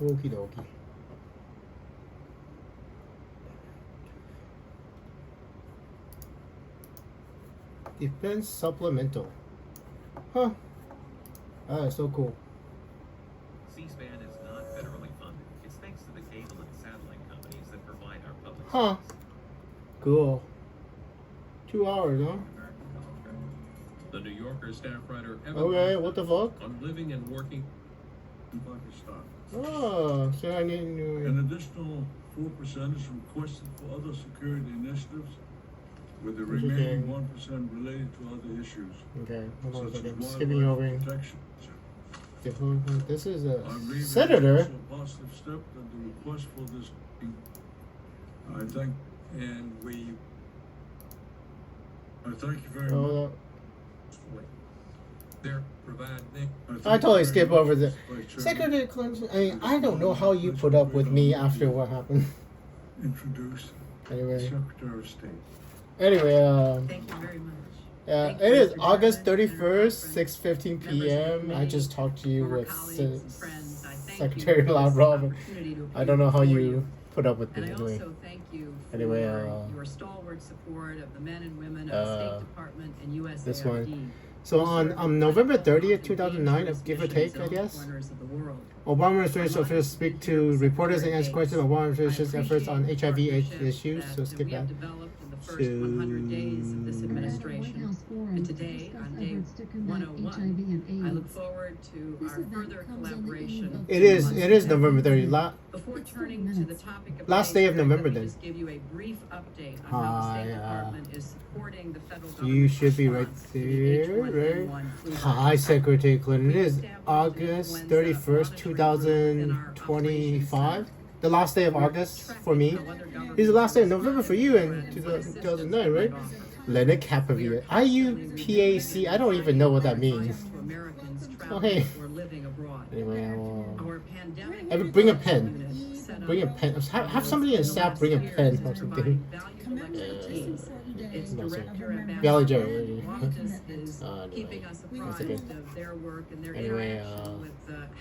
Okie dokie. Defense supplemental. Huh. Ah, so cool. C-SPAN is not federally funded. It's thanks to the cable and satellite companies that provide our public Huh. service. Cool. 2 hours, huh? The New Yorker staff writer Okay, what the fuck? on living and working in Pakistan. Oh, so I need An additional 4% is requested for other security initiatives, with the remaining 1% related to other issues. Okay, hold on a such as second. Skipping wildlife over. protection. This is a I believe senator. it's also a positive step that the request for this. I thank you very much. They're providing. I totally skip over the Secretary Clinton. I mean, I don't know how you put up with me after what happened. Introduce Anyway, Secretary of State. anyway, Thank you very much. it is August 31st, 6:15 p.m. I just talked to you with Secretary Lavrov. I don't know how you put up with me. And I Anyway, also thank you for Anyway, your stalwart support of the men and women of the State Department and USAID. this one. So on November 30th, 2009, give or take, I guess, Obama administration officials speak to reporters and answer questions on Obama administration's efforts on HIV/AIDS issues. So skip that. First 100 days of this administration, and today, on day 101, I look forward to our further collaboration. It is November 30th. Before turning to the topic of Last day of November, let me then. just give you a brief update on how the State Department is supporting the federal government. You should be right response to the there, right? H1N1 flu Hi, Secretary Clinton. It is August 31st, 2025. The last day of August for me. It's the last day of November for you in 2009, right? Leonard Capavia. IUPAC. I don't even know what that means. Okay. Anyway, I will bring a pen. Bring a pen. Have somebody in staff bring a pen or something. Valley Jerry. Keeping us apprised of their work and their Anyway, interaction with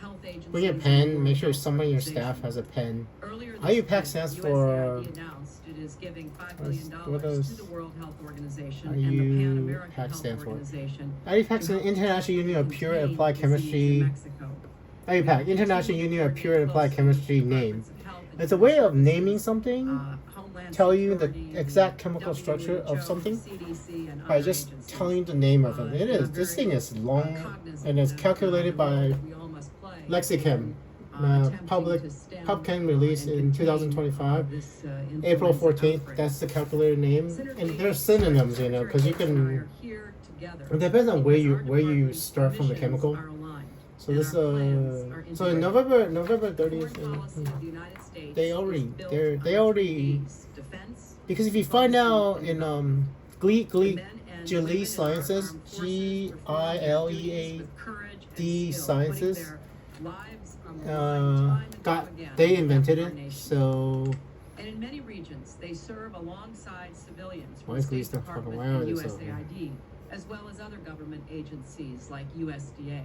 health agencies. bring a pen. Make sure somebody in your staff has a pen. IUPAC stands for. It is giving $5 million What does to the World Health Organization and the Pan American IUPAC Health stand for? Organization. IUPAC is an International Union of Pure and Applied Chemistry. IUPAC, International Union of Pure and Applied Chemistry name. It's a way of naming something, tell you the exact chemical structure of something by just telling you the name of it. It is. This thing is long and it's calculated by Lexichem. PubChem released in 2025, April 14th. That's the calculated name, and there's synonyms, you know, because you can. It depends on where you start from the chemical. So this so in November 30th, they already because if you find out in GILEAD Sciences, GILEAD Sciences. They invented it, so. And in many regions, they serve alongside civilians from Why is the Glee State stuff fucking Department and wild? USAID, as well as other government agencies like USDA.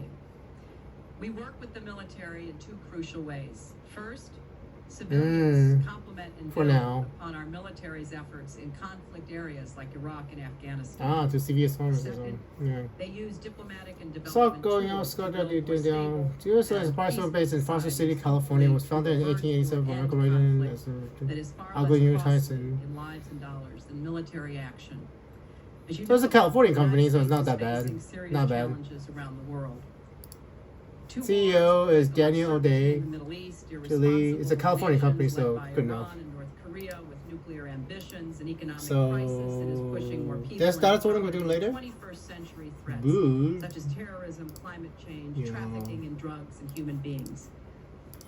We work with the military in two crucial ways. First, civilians complement and for build now. upon our military's efforts in conflict areas like Iraq and Afghanistan. To CVS pharmacies. Second, Yeah. They use diplomatic and Start development going out, tools to Scott, build more down. stable US and is Barcelona based in Foster peaceful City, California. Was founded in 1887 by Michael Reagan as that is far Ugly New less York costly Times. in lives and dollars than military action. As you So it's a know, Californian the company, so United it's not States that is bad. facing serious Not bad. challenges around the world. Two CEO wars, is Daniel O'Day. in the Middle East, It's a California company, nations so led by good Iran enough. and North Korea with nuclear ambitions and economic So crisis that is pushing more people that's what into we're doing later. 21st century threats Boo. such as terrorism, climate change, Yeah. trafficking in drugs and human beings.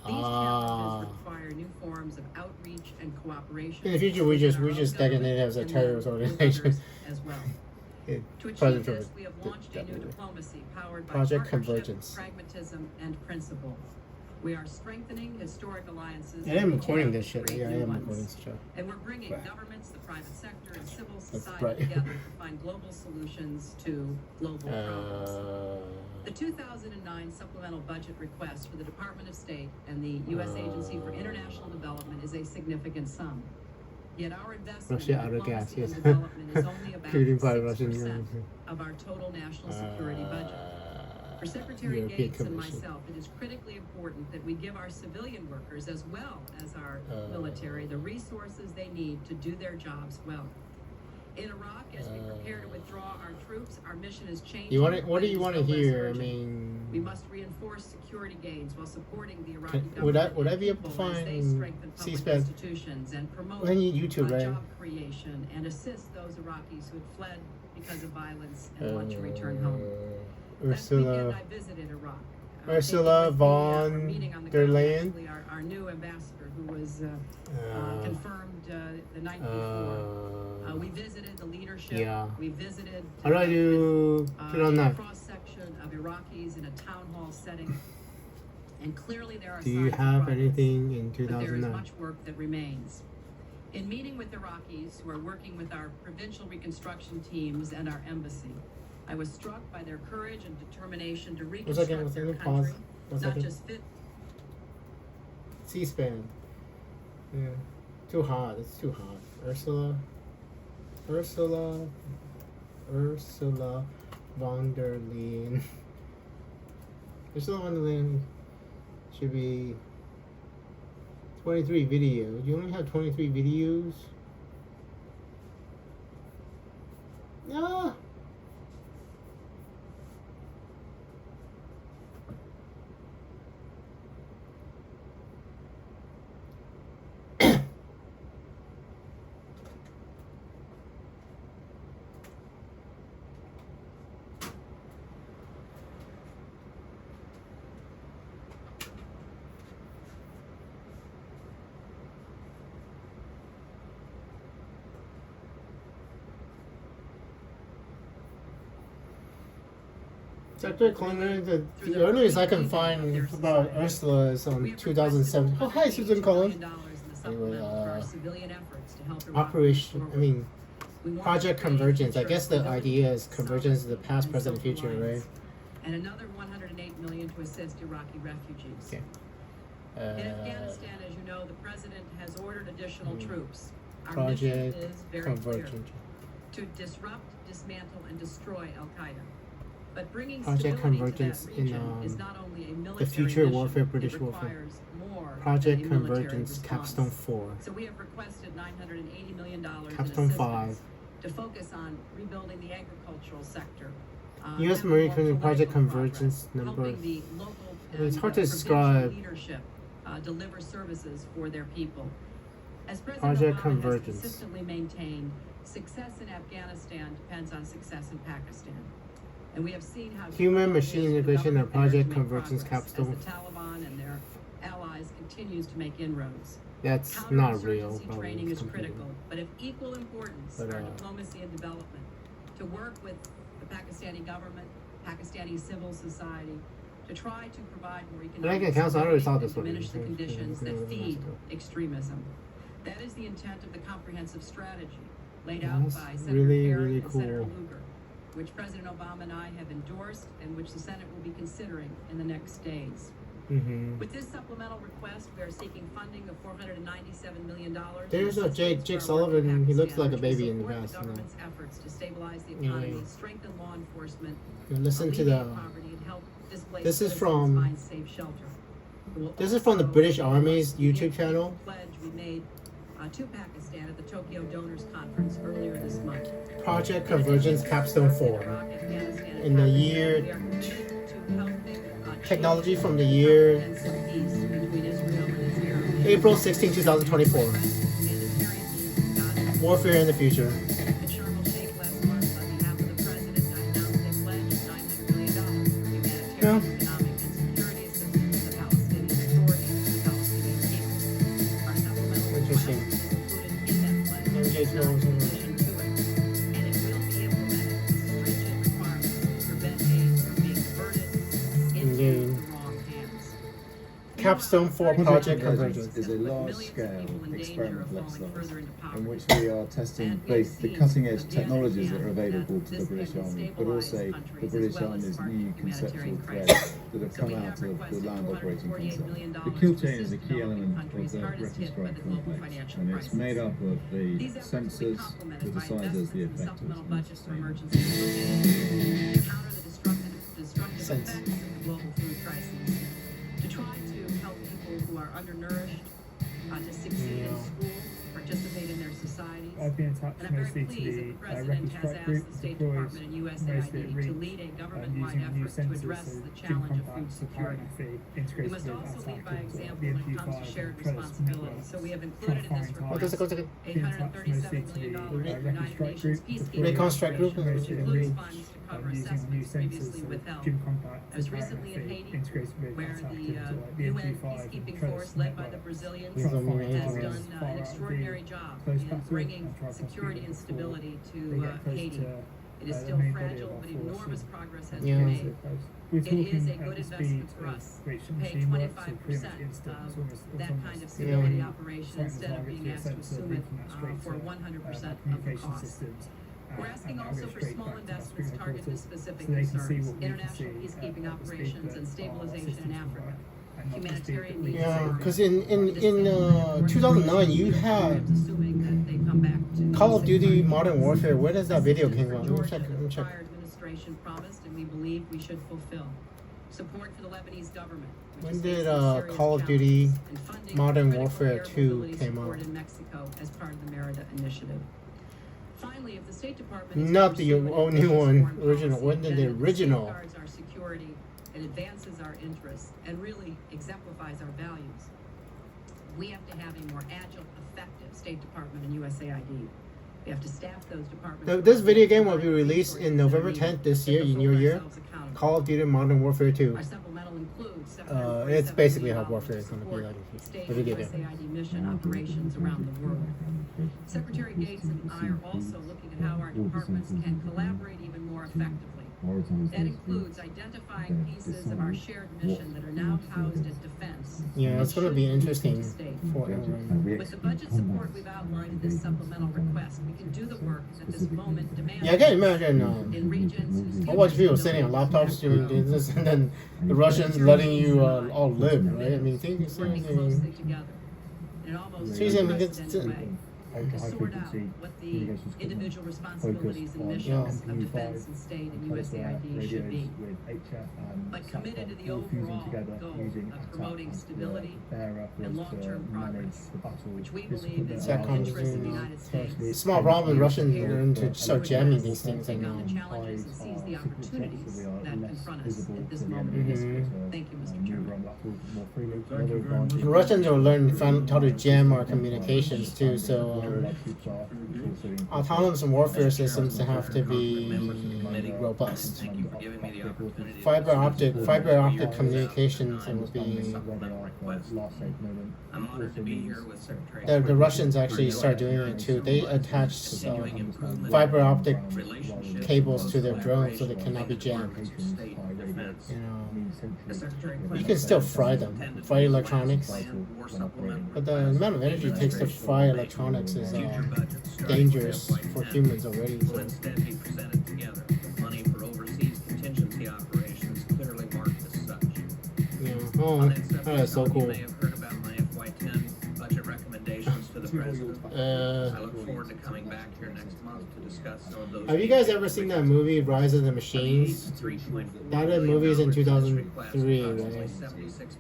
These Ah. challenges require new forms of outreach and cooperation. In the future, we just designate it as a and terrorist with organization. others as well. It- To achieve President this, Trump we have did launched a that new movie. diplomacy powered by Project partnership, Convergence. pragmatism, and principle. We are strengthening historic alliances. I am and recording reaching out this to shit. create Yeah, I new am ones. recording this show. And we're bringing Right. governments, the private sector, and civil That's society right. together to find global solutions to global problems. The 2009 supplemental budget request for the Department of State and the U.S. Agency for International Development is a significant sum. Yet our investment Russia in out of gas, diplomacy yes. and development is only about Created by Russian 6% of our total national security budget. For Secretary European Gates and Commission. myself, it is critically important that we give our civilian workers as well as our military the resources they need to do their jobs well. In Iraq, as we prepare to withdraw our troops, our mission is changing. You want it? What do but you it is want to no less hear? I urgent. mean, We must reinforce security gains while supporting the Iraqi Can- government would I and be able to people as they find strengthen public C-SPAN? institutions and promote I need YouTube, right? job creation and assist those Iraqis who had fled because of violence and want to return home. Last weekend, Ursula I visited Iraq. Ursula taking with me, we're von meeting on the der ground, Leyen? actually, our new ambassador who was confirmed the night before. We visited the leadership. yeah. We visited. How do I do put on a that? cross-section of Iraqis in a town hall setting. And clearly there are Do you signs of have progress, anything in but there is 2009? much work that remains. In meeting with Iraqis who are working with our provincial reconstruction teams and our embassy, I was struck by their courage and determination to One second, reconstruct their pause. country, One not second. just fit. C-SPAN. Yeah. Too hot. It's too hot. Ursula von der Leyen. Ursula von der Leyen should be 23 videos. You only have 23 videos? No. Dr. Clement, the earliest I can find about Ursula is on 2007. Oh, hi, Susan Collins. Anyway, Operation, Project Convergence. I guess the idea is convergence of the past, present, and future, right? And another 108 million to assist Iraqi refugees. Okay. In Afghanistan, as you know, the president has ordered additional troops. Our Project mission is very clear: Convergence. to disrupt, dismantle, and destroy Al Qaeda. But bringing Project stability Convergence to that in, region is not only a military future mission, warfare, it British warfare. requires more Project than a military Convergence, response. Capstone 4. So we have requested $980 million Capstone in 5. assistance to focus on rebuilding the agricultural sector. U.S. having Marine more Community Project political Convergence progress, number. helping the local It's and, hard to provincial describe. leadership deliver services for their people. As President Project Obama Convergence. has consistently maintained, success in Afghanistan depends on success in Pakistan. And we have seen how Human machine integration and Project Convergence Convergence as the Capstone. Taliban and their allies continues to make inroads. That's not real. Counterinsurgency Probably. training It's is completely- critical, but of equal importance But, are diplomacy and development. To work with the Pakistani government, Pakistani civil society, to try to provide more economic Council, I already stability saw and this one. diminish the Yeah, conditions yeah, that yeah, feed yeah. extremism. That is the intent of the comprehensive strategy laid Yeah, out that's by Senator really, Kerry really and Senator cool. Lugar, which President Obama and I have endorsed and which the Senate will be considering in the next days. Mm-hmm. With this supplemental request, we are seeking funding of $497 million. There's in a Jake assistance for our work Sullivan. in He looks Pakistan, like a which will baby in the support past, you know. government's efforts to stabilize the Yeah, economy, yeah. strengthen law enforcement, Listen to alleviate the. poverty, and help displaced This is citizens from- find safe shelter. We will This is from the also British Army's the YouTube channel. pledge we made to Pakistan at the Tokyo Donors Conference earlier this month. Project Convergence Capstone 4. In the year technology from the year April 16, 2024. Warfare in the future. Yeah. Interesting. MJ's going somewhere. capstone for Project Convergence. is a large-scale experimental exercise in which we are testing both the cutting-edge technologies that are available to the British Army, but also the British Army's new conceptual threads that have come out of the land operating concept. The kill chain is a key element of the Rapid Strike complex, and it's made up of the sensors, the deciders, the effectors. Sense. Of the global food crisis, to try to help people who are undernourished to succeed in school, participate in their societies. I've been in touch And I'm very mostly to pleased that the the President Rapid has Strike asked Group the State deployed Department and mostly USAID at to REAP lead a government-wide using new effort to sensors, address so the Jim challenge of food Compact's security. apparently We integrated must with also attack lead by into example the when it comes MP5 to shared and Trellis responsibility. networks, So we have trying included to in this find out. What does it go to? Been in touch mostly to the $837 million Rapid United Strike Nations Group peacekeeping Recon Strike Group? mostly which in includes REAP, funds to cover using new assessments sensors, previously so withheld. Jim Compact I was recently in Haiti, integrated with where attack the into like the UN MP5 and peacekeeping Trellis force led by the network. Brazilians These are Trying to find amazing. has out done as far an out extraordinary the job close in battle bringing and try to security and before stability they to get close Haiti. to, It is the still main body fragile, of but our force enormous and progress has Yeah. been so made. we're It talking is a at good the speed investment for of us which to pay machine works, so 25% pretty much instant, of it's almost that autonomous. kind of security Yeah. operation Trying to instead of target being to a asked to sensor, assume it linking that straight for to, 100% of the communication cost. systems. We're asking And that'll also go for straight small back to our investments screen targeted to reporters, specific so they can see concerns, what we can international see peacekeeping at the speed operations that and our stabilization in systems can Africa. work, and not the speed that Humanitarian we needs. can Yeah, see. because in 2009 you had Assuming that they come back to Call of Duty security. Modern Warfare. Where does that video Assistance came for from? Let me Georgia check. that Let me the check. prior administration promised, and we believe we should fulfill. Support for the Lebanese government. which When is did, facing serious Call of Duty challenges, and funding Modern critical Warfare air 2 mobility came support out? in Mexico as part of the Merida initiative. Finally, if the State Department is Not to the pursue an old new ambitious one, foreign original. policy When did the agenda that original? safeguards our security and advances our interests and really exemplifies our values, we have to have a more agile, effective State Department and USAID. We have to staff those departments. This video game will be released in November 10th this year, in your year. Call of Duty Modern Warfare 2. Our supplemental includes It's basically how $747 warfare is going to be like state the video game. USAID mission operations around the world. Secretary Gates and I are also looking at how our departments can collaborate even more effectively. That includes identifying pieces of our shared mission that are now housed at Defense. Yeah, it's going to be interesting State. for everyone. With the budget support we've outlined in this supplemental request, we can do the work that this moment demands. Yeah, I can imagine. In regions whose I watch people sitting on laptops doing this, and then the Russians letting you all live, right? I mean, think it's working closely together in an almost Seriously, I mean, unprecedented way to sort out what the individual responsibilities and missions of defense and state and USAID should be, but committed to the overall goal of promoting stability and long-term progress, which we believe is in the interest of the United States. small problem. Russians learn to start jamming these things. Take And on the challenges and seize the opportunities that confront us at this moment in history. Thank you, Mr. Chairman. Thank you very much. the Russians will learn how to jam our communications too. So autonomous warfare systems have to be robust. Thank you for giving me the opportunity to Fiber optic speak communications on will be. supplemental request. I'm honored to be here with Secretary. The Russians actually start doing it too. They attach Continuing improvement fiber optic relationships cables to their with drones so they operational cannot be jammed. departments of state defense. You know, The Secretary you can still fry them, intended fry to electronics. plan war supplemental But the amount of energy it takes to fry electronics is Future budgets starting dangerous with FY10 for humans already. will So. instead be presented together. Money for overseas contingency operations clearly marked as such. Yeah. On Oh, that subject, that is so you cool. may have heard about my FY10 budget recommendations to the President. I look forward to coming back here next month to discuss some of those. Have you guys ever seen that movie Rise of the Machines? That movie is in 2003, right?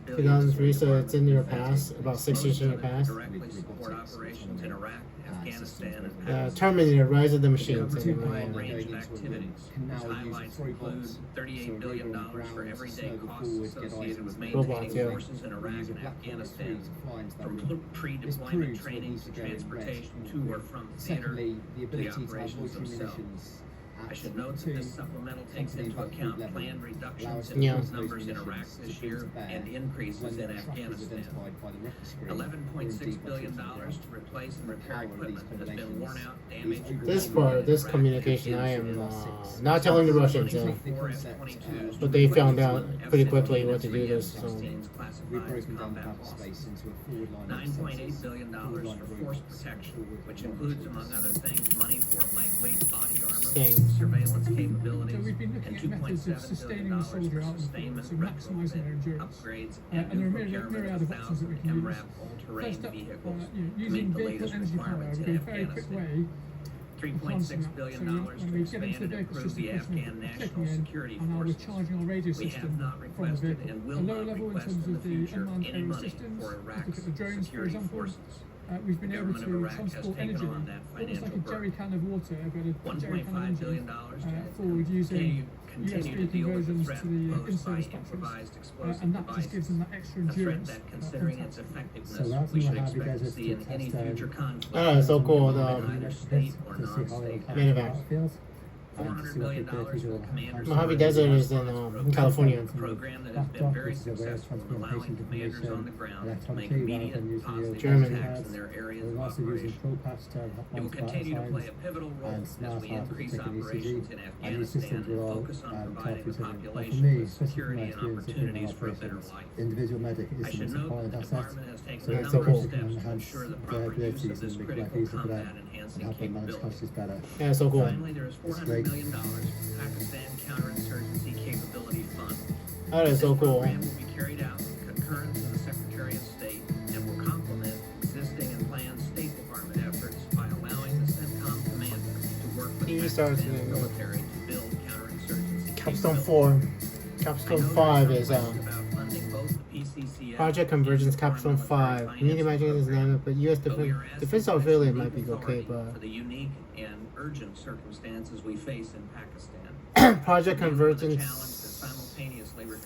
2003, so it's in your past, about 6 years in your past. Directly support operations in Iraq, Afghanistan, and Pakistan. Terminator, Rise of the Machines. A wide range of activities, whose highlights include $38 billion for everyday costs associated with Robots, maintaining yeah. forces in Iraq and Afghanistan, from pre-deployment training to transportation to or from theater Secondly, the to the ability to have operations loitering themselves. munitions I should note that this supplemental takes into account planned reductions in Yeah. troop numbers in Iraq this year and increases in Afghanistan. $11.6 billion to replace and repair equipment has been worn out, damaged. This part, this communication, I am not telling the Russians, but they found out pretty quickly what to do this. So. We've broken down the battle space into a forward line of $9.8 billion for force protection, which includes, among other things, money for lightweight body armor, Same. surveillance capabilities, So we've been and looking at methods of $2.7 sustaining billion the for soldier out in the field, sustainment, so maximising their retrofit, endurance. upgrades, And and there new are procurement myriad of of options that we 1,000 can use. MRAP all-terrain First up, vehicles to using meet the vehicle latest energy power requirements would in be a very quick Afghanistan. way $3.6 billion so to when we get into expand the and vehicle, improve it's just the a question Afghan of national checking in security on our forces. charging our radio We have system not from the requested vehicle. and A will lower not level in request terms in of the the future unmanned any aerial money systems, for look Iraq's at the drones, for security example. forces. We've been able Government of to Iraq has transport taken energy, on that almost like a financial jerry can of water, but a jerry can of $1.5 billion engine, forward using continue to USB deal with the conversions threat to the posed by in-service batteries. improvised explosive And that just gives devices. them that extra A threat endurance. that, considering its So effectiveness, that's we what should I have you expect guys to have see to in any test future conflict Ah, so cool. involving either state or to see how it'll non-state. apply Main to event. battlefield. $400 million for the Commanders Mojave Desert is in California. a program that has been very successful in allowing commanders on the ground to make immediate and positive German. impacts in their areas of We're also using operation. full patch to have It will one's continue to play a signs pivotal role and as smart we hard increase particularly operations in ECG, and these Afghanistan systems and will all focus on talk providing to the each other. But for population me, with especially from security my and experience of opportunities for a better operations, life. individual medic I is the should most note important that the asset. department has taken So a that's number so of cool. steps to ensure the proper use of this critical combat-enhancing and help them manage capability. costs better. Yeah, so cool. Finally, there is $400 great. million for Pakistan Counterinsurgency Capability Fund. That is so This cool. program will be carried out in concurrence with the Secretary of State and will complement existing and planned State Department efforts by allowing the CENTCOM commander to work with He starts Pakistan's in, military to build counterinsurgency Capstone capabilities. 4. Capstone I know 5 there are is some questions about funding both the PCCF Project and Convergence the Foreign Capstone Military 5. You need to imagine his Financing name, but U.S. But we are asking Defense for Australia legal might be okay, authority for but the unique and urgent circumstances we face in Pakistan. Project To deal with the Convergence challenge that simultaneously requires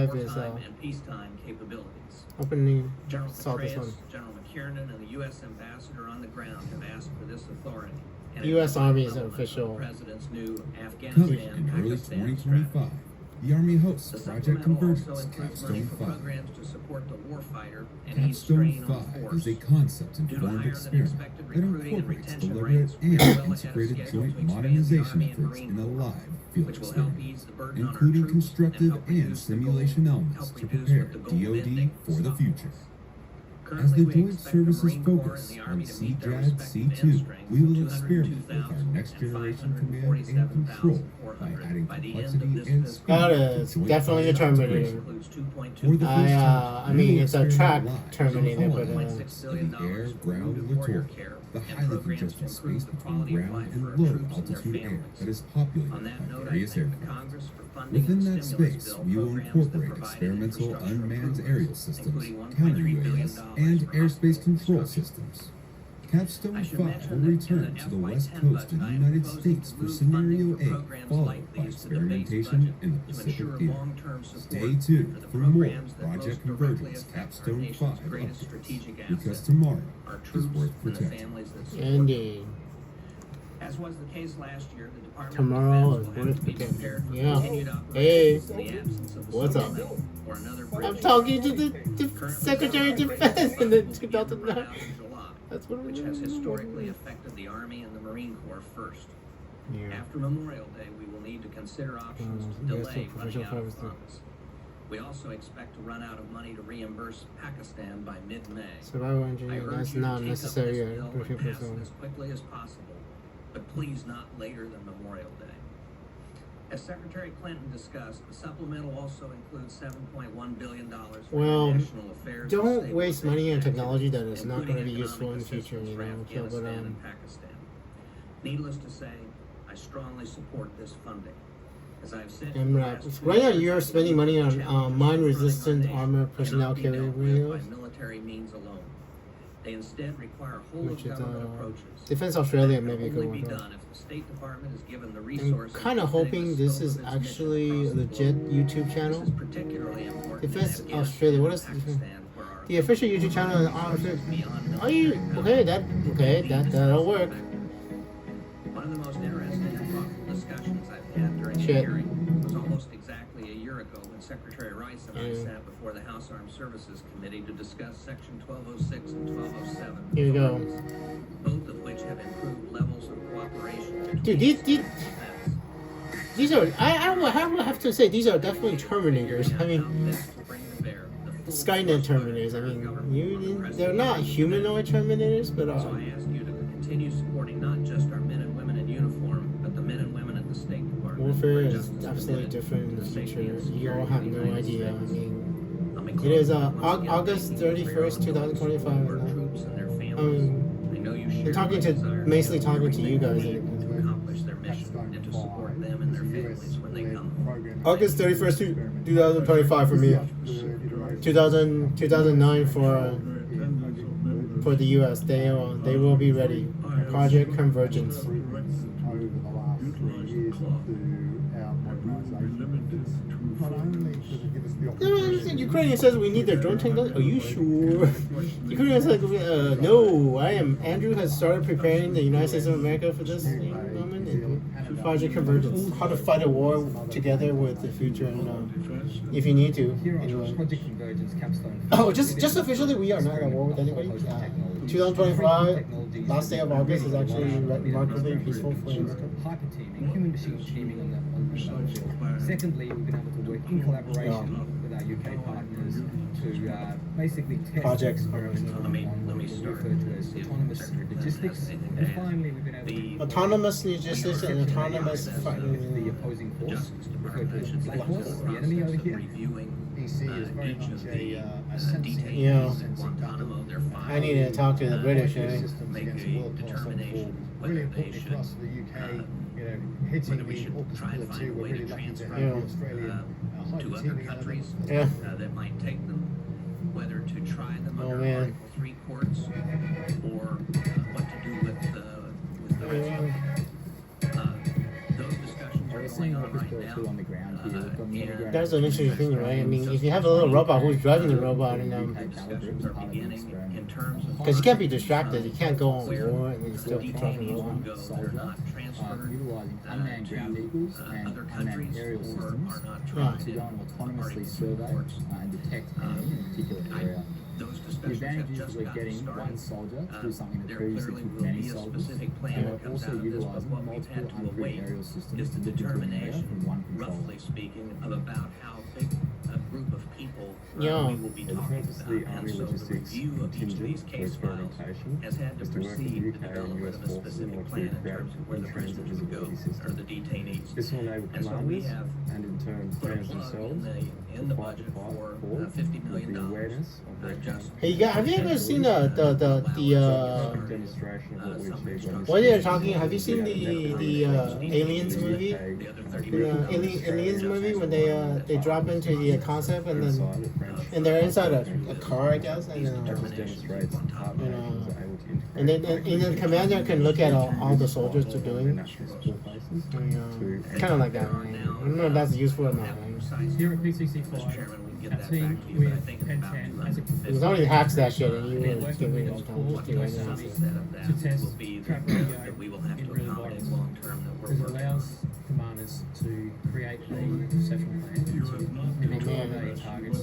5 is wartime and peacetime capabilities. opening. General Saw this Petraeus, one. General McKiernan, and the U.S. ambassador on the ground have asked for this authority. And U.S. it's Army is relevant to official. The president's new Coming Afghanistan in early Pakistan strategy. 2025, the Army hosts The Project supplemental also Convergence includes money Capstone for 5. programs to support the warfighter and ease Capstone strain on 5 the is a force. concept Due to informed higher than experiment expected that recruiting and incorporates retention deliberate rates, and we are well ahead of integrated schedule joint to expand the modernization Army and efforts Marine in a Corps, live field which will help experiment, ease the burden on our including troops constructive help and reduce the goal- simulation elements help to reduce prepare what the goal DoD mandate for the stops. future. As Currently, the we Joint expect the Services Marine Corps focus and the on Army to meet their CJAD respective C2, end strengths we of will experiment with our 202,000 next and generation command and control by 547,400 adding by the end of complexity this and fiscal speed That year. to is joint definitely a fire Terminator. operation. Includes For 2.2 the I first time, I mean we it's a will track experiment live Terminator, with but all $1.6 elements of billion the air, for ground, wounded littoral, warrior care the and highly programs to congested improve space the between quality of ground life and for our low troops and their altitude air families. that is On populated that by note, I various thank the aircraft. Congress for funding Within the that stimulus space, bill we will programs that incorporate provide experimental infrastructure unmanned improvements, aerial systems, including $1.3 counter billion UAS, and for airspace hospital control construction. systems. Capstone I should 5 mention will that in return the to the West FY10 Coast of budget, the I am United proposing States to for move Scenario funding for A, programs followed like by these to the base experimentation budget in the to Pacific ensure Theater. long-term support Stay tuned for the for more programs that Project most directly Convergence affect our Capstone nation's 5 greatest updates, strategic because asset, tomorrow our is troops worth and the protecting. families that support them. Indeed. As was the case last year, the Department Tomorrow of is Defense will worth have to be protecting. prepared for Yeah. continued Hey. operations in the absence of a What's up? supplemental or another I'm bridge. talking to the Secretary of Defense in the Run 2009. out in July, That's what I'm which has historically affected the Army and the Marine Corps first. Yeah. After Memorial Day, we will need to consider options to yes, delay so running provincial out of harvesting. funds. We also expect to run out of money to reimburse Pakistan by mid-May. Survival I engineer, urge that's you to not take necessary. up this bill and Computer pass it zone. as quickly as possible, but please not later than Memorial Day. As Secretary Clinton discussed, the supplemental also includes $7.1 billion for Well, international affairs. and Don't waste money on stabilization technology that activities, is not going to including be useful in the economic future, you know. assistance for So, but Afghanistan and Pakistan. Needless to say, I strongly support this funding. As I've said, and right now you're spending money on mine-resistant armor personnel carrier radios, by military means alone. They instead require whole which is government approaches. Defense Australia That may can be a good only be one. done if the State Department is given the I'm resources. kind of to fit hoping the this scope is of its mission actually a across the legit globe. YouTube This channel. is particularly important in Defense Afghanistan Australia, what and is Pakistan, where our the official YouTube channel? Are you okay? That'll work. One of the most interesting and thoughtful discussions Shit. hearing was almost exactly a year ago when Secretary Rice and I sat before the House Armed Services Committee to discuss Section 1206 and 1207. Here you go. Both of which have improved levels of cooperation. Dude, these are, I will have to say, these are definitely Terminators. I mean, Skynet Terminators. I mean, they're not humanoid Terminators, but So I ask you to continue supporting not just our men and women in uniform, but the men and women at the State Department. warfare who are is just as absolutely committed different in to the safety future. and You all security have of the no United idea. I States. mean, Let me it is close once again August thanking you for your 31st, 2025. for our And, troops and their families. I know you share I'm talking my to, desire basically do talking to you everything guys. we need to accomplish their mission and to support them and their families when they come home. August 31st, 2025 for me. 2009 for the U.S. They will be ready. Project Convergence. Ukrainian says we need their drone technology. Are you sure? Ukrainian says, no. Andrew has started preparing the United States of America for this moment. And Project Convergence. How to fight a war together with the future, and if you need to. Here on Anyway. Project Convergence Capstone. Oh, just officially, we are not at war with anybody. 2025, last day of August is actually remarkably peaceful for America. Hyper teaming, human machine teaming on the battlefield. Secondly, we've been able to work in collaboration with our UK partners to basically test Projects. experiments on Let me what we start. refer to as autonomous logistics. And finally, we've been able to Autonomous logistics and autonomous the opposing force, Justice referred to as Department Black Horse, the enemy over here. reviewing DC is very each much of a the sensing Yeah. detainees in Guantanamo, their files. I need to talk to the British, eh? systems Make against a world class on determination form. Really whether they important should, for us for the UK, whether hitting we the should AUKUS try and Pillar find 2. a We're way really to lucky to transfer have Yeah. the Australian to hyper other teaming countries Yeah. that might take them, whether to try them Oh, under man. Article 3 courts or what to do with the rest of them. Those discussions We're are seeing going what on was right built to now. on the ground here. We've got mini ground That's an interesting thing, right? I mean, if you have a little robot who's driving the robot, and Discussions are beginning in terms of because you can't be distracted, you can't go on where war and then still be driving the detainees robot. would go that are not transferred utilizing unmanned ground eagles and other unmanned countries aerial or systems are not Yeah. tried to go and in autonomously Article 3 survey courts. and detect enemy in a particular area. Those The discussions have advantage is just that we're gotten getting started. one soldier to do something that There previously clearly took will many be a soldiers. specific plan And that we're comes also out of this, but utilizing what we've multiple had to uncrewed await aerial systems is to the look at an area determination, from one controller. roughly speaking, of about how big a group of people Yeah. we will be The talking purpose of about. the And Army so the Logistics review of each of these Contingent for case files experimentation has had to is to work with precede the UK and development US of a forces in specific order plan to in terms of where the create transit prisoners would go, visibility or systems. the detainees. This will enable And so we commanders have and in turn put a planners plug themselves in the to fight budget the fight for for $50 with million. the awareness of their Just Hey, have you ever seen the demonstration of what we achieved on this what they're mission. talking? Have you seen the Aliens movie? the other 30 The Aliens movie when they drop into the concept and then Inside the French and they're inside a car, I guess, and that just demonstrates how you know, nations are able to integrate and then the commander can look at all the soldiers are their doing. national support bases Kind of like that. I don't know if that's useful or not. Right? Here at PCC Mr. 5, Chairman, we can get our that team back to you, but I with think it's Pen about 10 as a Because somebody hacks that shit and you We're will working give me with those four right now. studies that to test will be trap the, radio that we will have in to real accommodate environments. long term that we're It working on. allows commanders to create a perceptual plan to mimic their targets,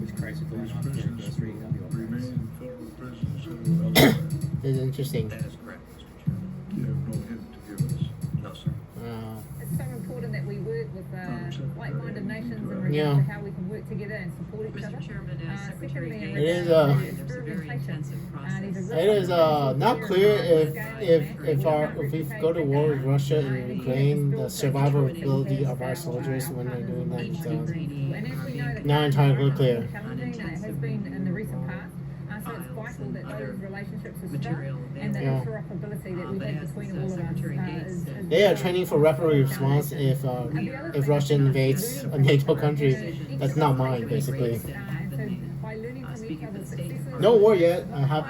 which creates a delay on the anniversary of the operations. Remain federal prisoners who are elsewhere. It's interesting. That is correct, Mr. Chairman. You have no hint to give us. No, sir. It's so important that we work with like-minded nations in regards Yeah. to how we can work together and support each other. Mr. Chairman, as Secretary Secondly, in It is, regards to there's a very experimentation, intensive there's a process. It is not clear if we go to war with Russia and Ukraine, the survivability of our soldiers when they're doing that Each is Ukrainian And as we know that not entirely clear. challenging, and it has been in the recent past. So it's vital that those relationships are strong material and the Yeah. interoperability that we But have as between all of us Secretary Gates is said, They are training for rapid response if Russia invades a NATO country. That's not mine, basically. and so by learning from each other's successes. No war yet.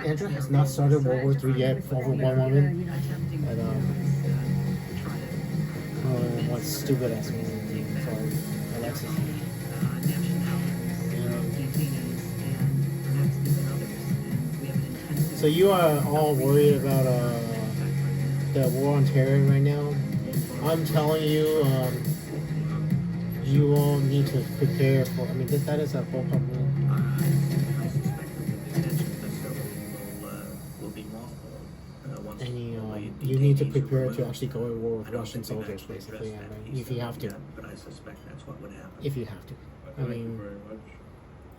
Andrew has not started World War III yet over one woman. attempting And, to try to what stupid ass woman. Sorry, Alexis. nationalities of detainees and perhaps even others. And we have an intensive. So you are all worried about the war on terror right now. I'm telling you, you won't need to prepare for. I mean, that is a whole problem. I suspect that the detention facility will be mothballed once all the You need to detainees are prepare to removed. actually go to war with I don't Russian think we've soldiers, actually basically. addressed I that mean, piece if you of have it to. yet, but I suspect that's what would happen. If you have to. Thank mean, you very much,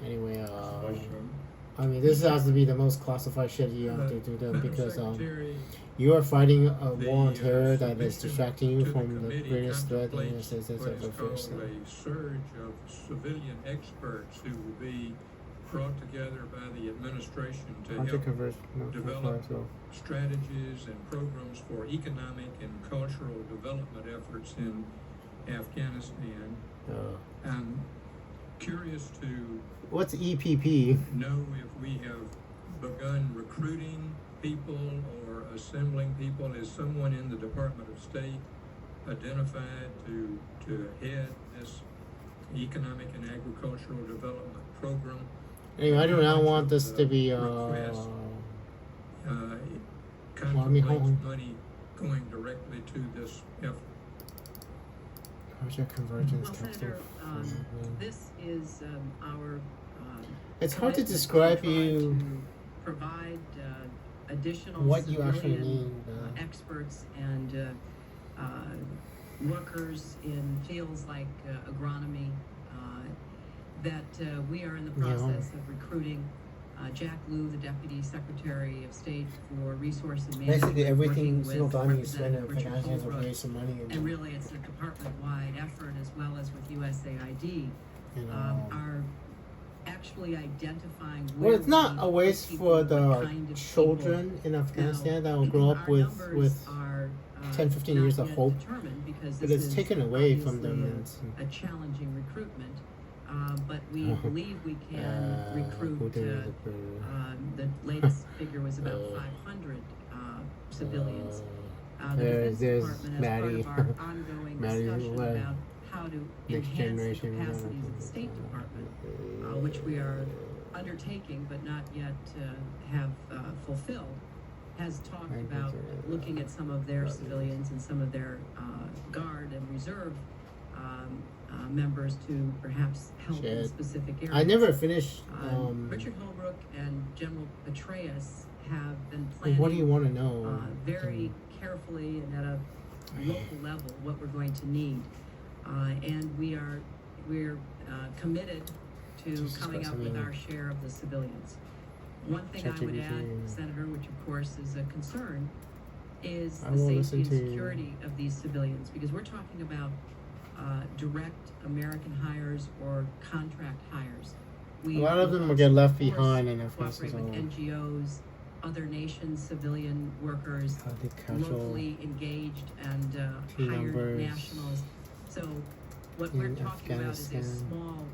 Anyway, Mr. Vice Chairman. I mean, this has to be the most classified shit you have to do them Madam because Secretary, you are fighting a war on the, terror that is submission distracting you to the from the committee greatest threat the United contemplates States has what is ever faced. called a surge of civilian experts who will be brought together by the administration to Aren't you help converse? No, develop so. strategies and programs for economic and cultural development efforts in Afghanistan. I'm curious to What's EPP? know if we have begun recruiting people or assembling people. Is someone in the Department of State identified to head this economic and agricultural development program? Anyway, I do not want this to be Request, Well, contemplates I mean, hold on. money going directly to this effort. Project Convergence Well, Council. Senator, this is our. It's hard to commitment describe try you to provide additional what you actually civilian, need. experts and workers in fields like agronomy. That we are in the Yeah. process of recruiting. Jack Lew, the Deputy Secretary of State for Resource and Management, Basically, everything working single with time you spend in Representative Richard Afghanistan will Holbrooke. raise some money. And really, it's a department-wide effort as well as with USAID. you know, Are actually identifying well, where it's not we a need waste people, for what the kind of children in Afghanistan that will grow up our with numbers are, 10, 15 not years of yet hope, determined because but this it's is taken away from them. obviously a challenging recruitment. But we believe we can who recruit. did it? The latest figure was about 500 civilians. The Defense there's Department, as Maddie. part of our ongoing Maddie, discussion what? about how to Next enhance generation. the capacities of the State Department, which we are undertaking but not yet have fulfilled, has talked about looking at some of their civilians and some of their Guard and Reserve members to perhaps help in Shit. specific areas. I never finished. Richard Holbrooke and General Petraeus have been planning What do you want to know? very carefully and at a local level what we're going to need. And we're committed to Jesus coming Christ, up I with mean- our share of the civilians. One thing I would add, ChatGPT. Senator, which of course is a concern, is I the will safety listen and to you. security of these civilians, because we're talking about direct American hires or contract hires. A lot of them will get left of course, behind in cooperate with Afghanistan. NGOs, other nations, civilian workers, The casual locally engaged and T hired numbers nationals. So what we're in talking about is a Afghanistan. small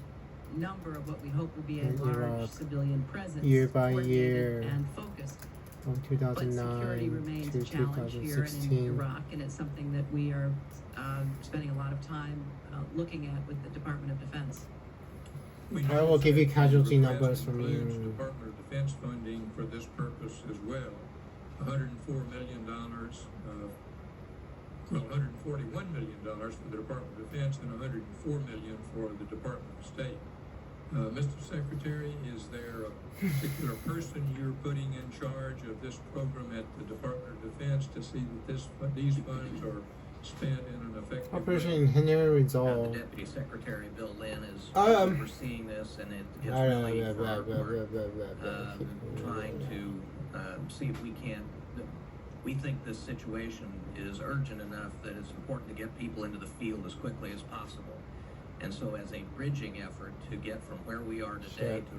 number of what we hope will be a In large Iraq, civilian presence, year by coordinated year. and focused. From But security 2009 remains to a challenge here and in 2016. Iraq, and it's something that we are spending a lot of time looking at with the Department of Defense. I will give you casualty Request numbers from includes you. Department of Defense funding for this purpose as well. $104 million, $141 million for the Department of Defense and $104 million for the Department of State. Mr. Secretary, is there a particular person you're putting in charge of this program at the Department of Defense to see that these funds are spent in an effective way? Operation Henry The Resolve. Deputy Secretary Bill Lynn is Um, overseeing this, and it's I don't really know. for our part, Blah. trying to see if we can. We think this situation is urgent enough that it's important to get people into the field as quickly as possible. And so, as a bridging effort to get from where we are today Shit. to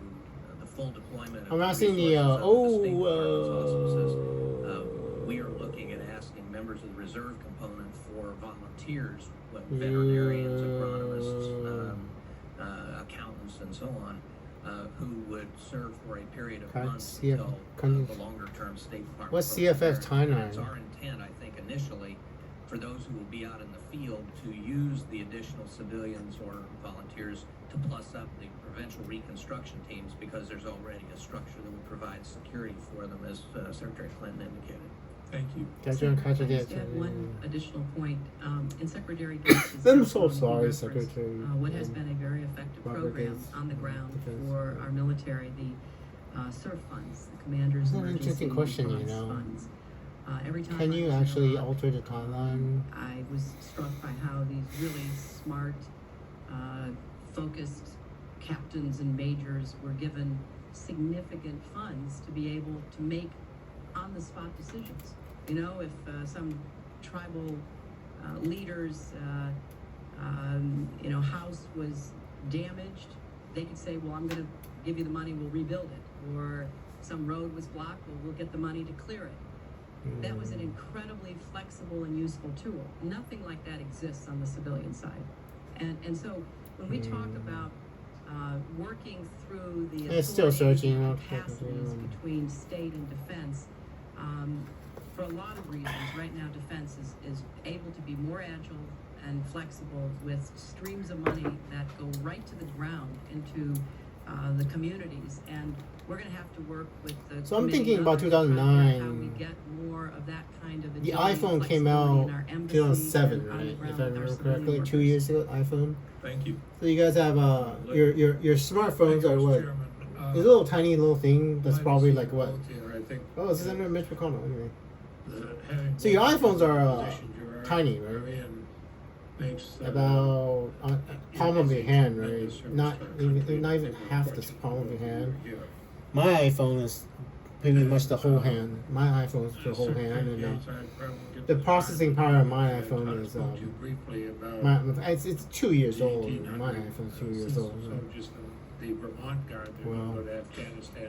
the full deployment of I'm asking the resources of the State Department's auspices, we are looking at asking members of the reserve component for volunteers, veterinarians, agronomists, accountants, and so on, who would serve for a period of months until the longer-term State Department. What's program CFF starts. timeline? It's our intent, I think, initially, for those who will be out in the field to use the additional civilians or volunteers to plus up the provincial reconstruction teams, because there's already a structure that would provide security for them, as Secretary Clinton indicated. Thank you. Catch you on Senator, catch I a just ditch. add one additional point. In Secretary Gates' I'm so testimony, he sorry, referenced, Secretary, what has been a very effective Robert program Gates, on the ground Defense. for our military, the SURF funds, the Commander's That's an Emergency interesting question, you Response know. Funds. Every time Can I you was in actually Iraq, alter the timeline? I was struck by how these really smart, focused captains and majors were given significant funds to be able to make on-the-spot decisions. You know, if some tribal leaders, house was damaged, they could say, well, I'm going to give you the money, we'll rebuild it. Or some road was blocked, well, we'll get the money to clear it. That was an incredibly flexible and useful tool. Nothing like that exists on the civilian side. And so when we talk about working through the It's still authorities searching and out. capacities between state and defense, for a lot of reasons, right now defense is able to be more agile and flexible with streams of money that go right to the ground into the communities, and we're going to have to work with the So I'm committee thinking and about others to figure out 2009. how we get more of that kind of The agility and iPhone came flexibility out in our embassies 2007, and on the right? ground If I with our remember civilian correctly, 2 workers. years ago, iPhone. Thank you. So you guys have your smartphones are what? This little tiny little thing that's probably like what? Oh, this is under Mitch McConnell anyway. So your iPhones are tiny, right? About palm of your hand, right? Not even half the palm of your hand. My iPhone is pretty much the whole hand. My iPhone is the whole hand, and the processing power of my iPhone is it's 2 years old. My iPhone's 2 years old. So just the Vermont Guard that will go to Afghanistan.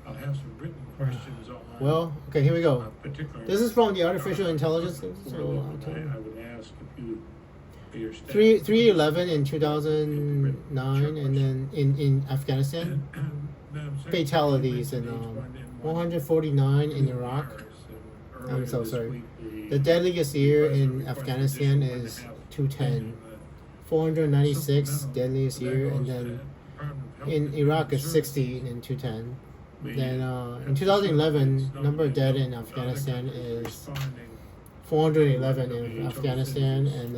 I'll have some written questions on. Well, okay, here we go. Particular. This is from the artificial intelligence. I would ask if you. 311 in 2009, and then in Afghanistan, fatalities, and 149 in Iraq. I'm so sorry. The deadliest year in Afghanistan is 210. 496 deadliest year, and then in Iraq is 60 and 210. Then in 2011, number of dead in Afghanistan is 411 in Afghanistan, and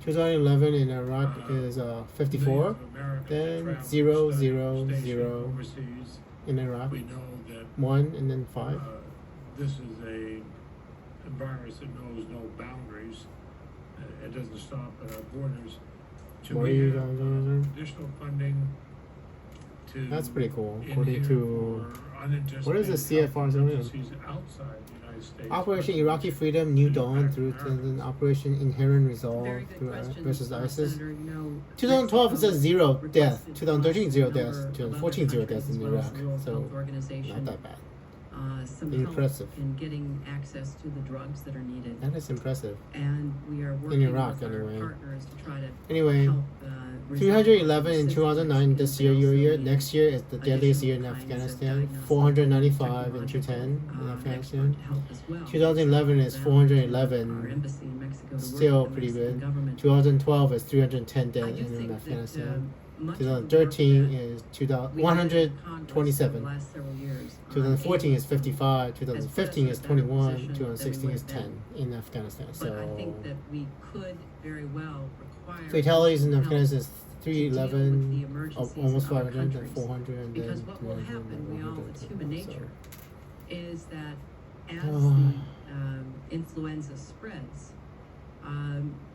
2011 in Iraq is 54. Then 0, 0, 0 in Iraq. 1 and then 5. This is a virus that knows no boundaries. It doesn't stop at our borders. Should What are we you have doing? additional funding to That's pretty cool. in According here to for unanticipated what is the CFR doing? emergencies outside the United States? Operation Iraqi Freedom, New Dawn through to the Operation Inherent Resolve Very good through question, versus ISIS. Senator. 2012 it says 0 death. requested 2013 0 funds deaths. from a number 2014 of 0 other deaths in countries, as well as Iraq. the World So Health Organization, not that bad. some Impressive. help in getting access to the drugs that are needed. That is impressive. And we are working Iraq, with our anyway. partners to try to Anyway, help 311 in 2009 this year. Next year is the deadliest year in Afghanistan. 495 in 2010 in Afghanistan. 2011 is 411. Still pretty good. 2012 is 310 dead in Afghanistan. 2013 is 127. 2014 is 55. 2015 is 21. 2016 is 10 in Afghanistan. But I think So that we could very well require fatalities in help Afghanistan is to deal with the 311, emergencies almost in other 500, then countries. 400, and Because then what will 200, happen, then we all, 100. it's human So- nature, is that as Oh. the influenza spreads,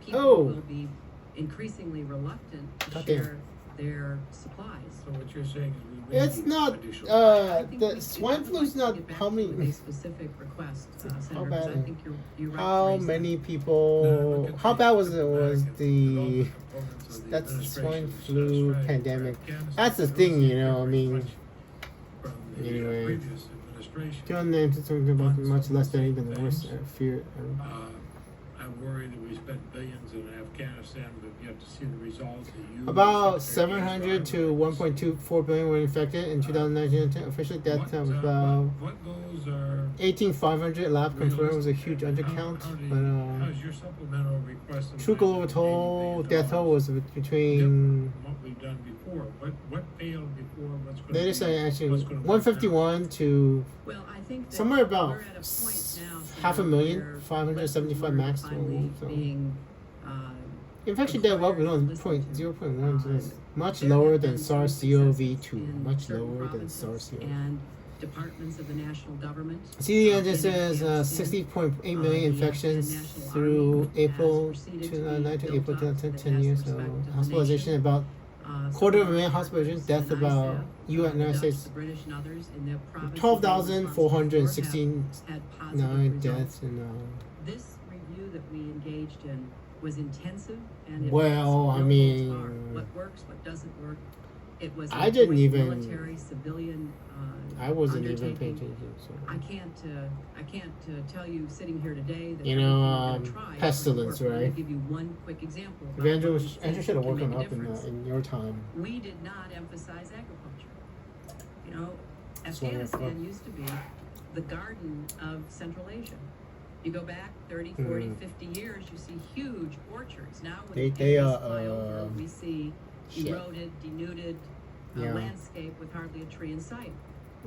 people Oh. will be increasingly reluctant to Goddamn. share their supplies. So what you're saying is we may It's need not. additional. I think The we swine would flu like is to not get back how to many. you with a specific request, Senator, bad? because I think you're right to How raise that. many Now, people? look at How the- bad was it? back Was at the development components of the that's the swine administration's flu strategy for pandemic. Afghanistan. That's the Those thing, you differ know. I mean, much from the, anyway. previous administration. 2009 talking about much less than even the worst fear. I'm worried that we spent billions in Afghanistan, but yet to see the results that you. About Secretary 700 to Gates, 1.24 billion were infected in 2019. Official death count was about what goals are 18,500. Lab confirmed was a huge undercount, but how's your supplemental request? true global toll death toll was between. What we've done before, what failed before, what's going to They just say actually what's gonna work 151 to Well, I think that somewhere about we're at a point now, half a Senator, million, where 575 lessons max. learned finally So. being, Infection death well below Listened to. 0.1, so it's much There lower have than been some SARS-CoV-2. successes in Much certain lower than provinces SARS-CoV. and departments of the national government. CDN just in says Afghanistan. 60.8 million The infections National through Army April has proceeded to be 2009 to built April up that 2010 has years. respect So of the hospitalization nation. about Some quarter of a our million partners hospitalizations, death in about ISAF, United the Dutch, States the British, and others in their provinces 12,469 had positive deaths results. and This review that we engaged in was intensive and it well, was I real mean, gold star. What works, what doesn't work. It was I a didn't joint even- military civilian I wasn't even paying undertaking. attention. So. I can't tell you sitting here today that You know, everything we're gonna try pestilence, is gonna work. right? I'm gonna give you one quick example. about Andrew, what we think Andrew should have can woken make a up in, difference. in your time. We did not emphasize agriculture. You know, That's why I Afghanistan thought- used to be the garden of Central Asia. You go back 30, 40, 50 years, you see huge orchards. Now when They- the they, Andes fly over, we see shit. eroded, denuded Yeah. landscape with hardly a tree in sight.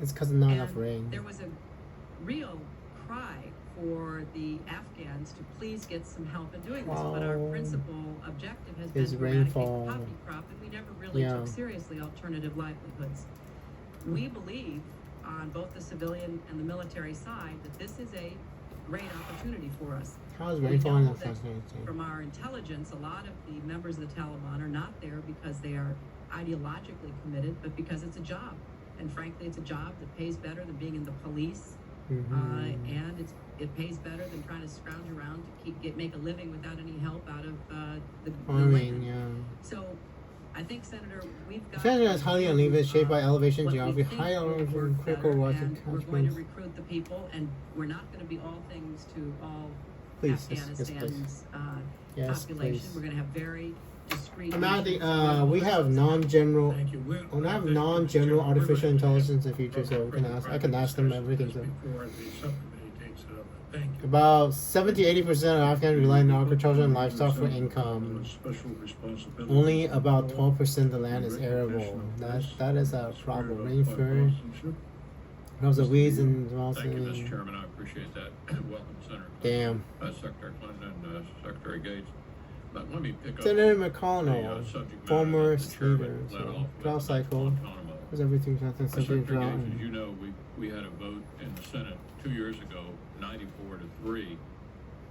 It's because of not And enough rain. there was a real cry for the Afghans to please get some help in doing this. But our Oh. principal objective has been Is to eradicate rainfall. the poppy crop, and we never really Yeah. took seriously alternative livelihoods. We believe on both the civilian and the military side that this is a great opportunity for us. How is We rainfall in know that Afghanistan? from our intelligence, a lot of the members of the Taliban are not there because they are ideologically committed, but because it's a job. And frankly, it's a job that pays better than being in the police, and it pays better than trying to scrounge around to make a living without any help out of the Farming, land. yeah. So, I think, Senator, we've got. Afghanistan is highly uneven, shaped by elevation, what we geography, think high will elevation, work critical better, watch and we're going to attachments. recruit the people, and we're not going to be all things to all Please, yes, Afghanistan's Yes, population. please. We're going to have very discreet. I'm adding, missions. we have non-general, Thank you. we have non-general artificial intelligence in the future, so I can ask them everything. So. Before the subcommittee takes it up. Thank you. About 70-80% of Afghans rely on agriculture and livestock for income. Only about 12% of the land is arable. That is a problem. Rainfall, crops of weeds and Thank you, Mr. also. Chairman. I appreciate that. Welcome, Senator Damn. Secretary Clinton and Secretary Gates. But let me pick up Senator on the McConnell, subject matter former that the chairman leader, led so off with drought about cycle. Guantanamo. Was everything something Secretary drought? Gates, as you know, we had a vote in the Senate 2 years ago, 94-3,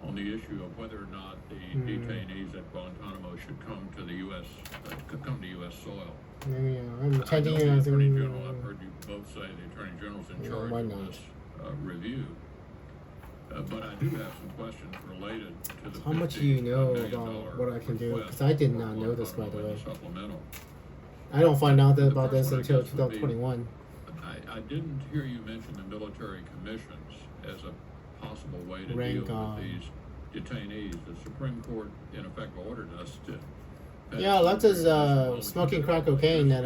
on the issue of whether or not the detainees at Guantanamo should come to the U.S. Come to U.S. soil. Maybe I'm I know attending the Attorney it. General. I've heard you both say the Attorney General's in Yeah, charge why of not? this review. But I do have some questions related to the How much do you know about what I can do? Because I did not know this, by the way. Supplemental. I don't find out The about this first one, I until guess, would be- 2021. I didn't hear you mention the military commissions as a possible way to Rain deal God. with these detainees. The Supreme Court, in effect, ordered us to. pass Yeah, lots of some smoking resolutions crack cocaine that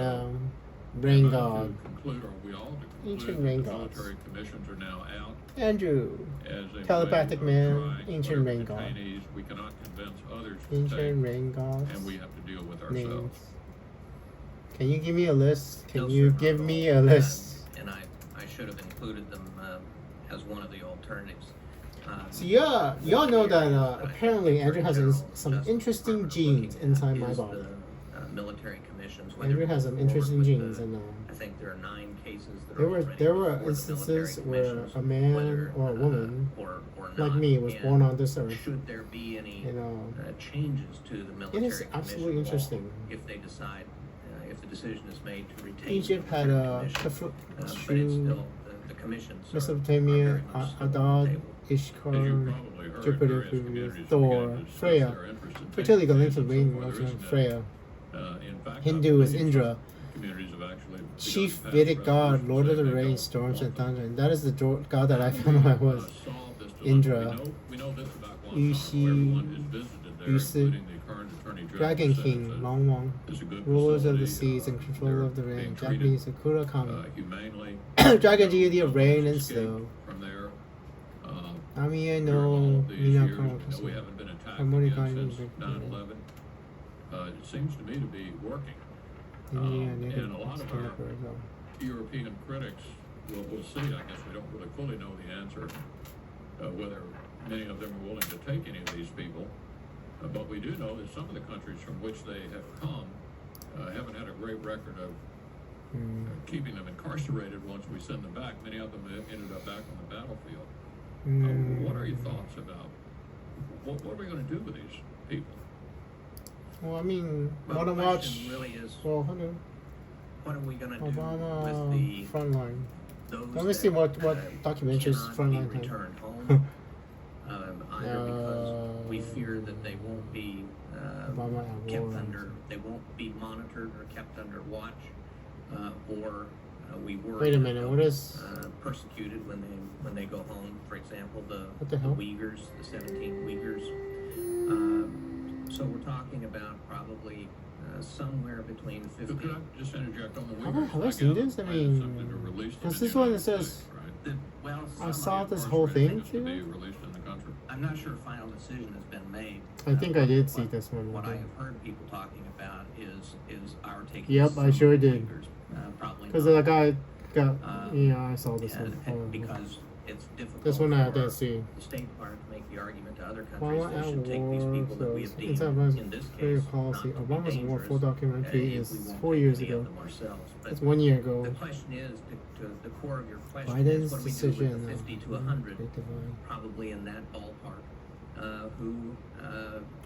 Rain and God. To conclude, are we all to Ancient conclude rain that the gods. military commissions are now out Andrew. as a Telepathic way of man, trying ancient whatever rain god. detainees we cannot convince others to Ancient take, rain gods. and we have to deal with Names. ourselves. Can you give me a list? Can No, you sir, not give at me all. a list? And I should have included them as one of the alternatives. So yeah, y'all know that apparently Andrew has some interesting genes inside my body. Military commissions. Andrew has some interesting genes, and I think there are 9 cases that there are were already there were before the instances military where commissions, a man whether, or a woman or like not, me was and born on this earth. Should there be any You know, changes to the it military is absolutely commission law interesting. if they decide, if the decision is made to retain Egypt the had military a commission. But it's Khufu, still the commissions are Mesopotamia, very much still on the Adad, table. As you Ishkar, probably heard, Jupiter, various Venus, communities Thor, began to discuss Freya. their interest in Fertility got taking linked to names, rain, so far, there also isn't Freya. in fact, Hindu I is believe Indra. some communities have actually begun Chief to pass Vedic god, resolutions Lord of the saying they rain, don't storms and want them. thunder. And that is the god that I found out was Solve this dilemma. Indra. We know this about Guantanamo. Yushi, Everyone who's visited there, Yusi, including the current Attorney General, Dragon says King, that Long Wong, it's a good rulers of the facility. seas and control They're of the rain, being treated, Japanese Sakura Kami, humanely. Dragon deity of No rain one's and escaped snow. From there. Amiya During all no of these Mina years, Kono we haven't been attacked Harmonica again since and 9/11. It seems to me to be working. India, And native a lot of our European critics we'll see. I guess we don't really fully know the answer, whether many of them are willing to take any of these people. But we do know that some of the countries from which they have come haven't had a great record of keeping them incarcerated once we send them back. Many of them ended up back on the battlefield. What are your thoughts about what are we going to do with these people? Well, I mean, Well, want to the watch. question really is, Well, hold on. what are we going to do with Obama the Frontline. those Let me see what that, documentaries cannot Frontline be have. returned home, either because we fear that they won't be Obama at kept war. under, they won't be monitored or kept under watch, or we worry Wait a that minute, they'll what be, is- persecuted when they go home. For example, What the hell? Uyghurs, the 17 Uyghurs. So we're talking about probably somewhere between 50. Could I just interject on the Have I Uyghurs? seen this? I mean, something to release them is in this the one United that says- States, right? Well, I some saw of this it- whole thing To be too. released in the country. I'm not sure a final decision has been made. I think I did see What- this one. What I have heard people talking about is our taking. Yep, I some sure did. Uyghurs, probably Because not. the guy got. Um, Yeah, I saw this and one. because it's difficult. This one I for didn't see. The State Department to make the argument to other Obama countries they at should take these war, people that we so have deemed, Inside in this Foreign case, policy. not to be Obama's war dangerous, full documentary if is we won't 4 take years any of ago. them ourselves. But It's 1 year the ago. question is, to the core of your question Biden's is, what do we do decision. with the 50 to 100, Great divide. probably in that ballpark, who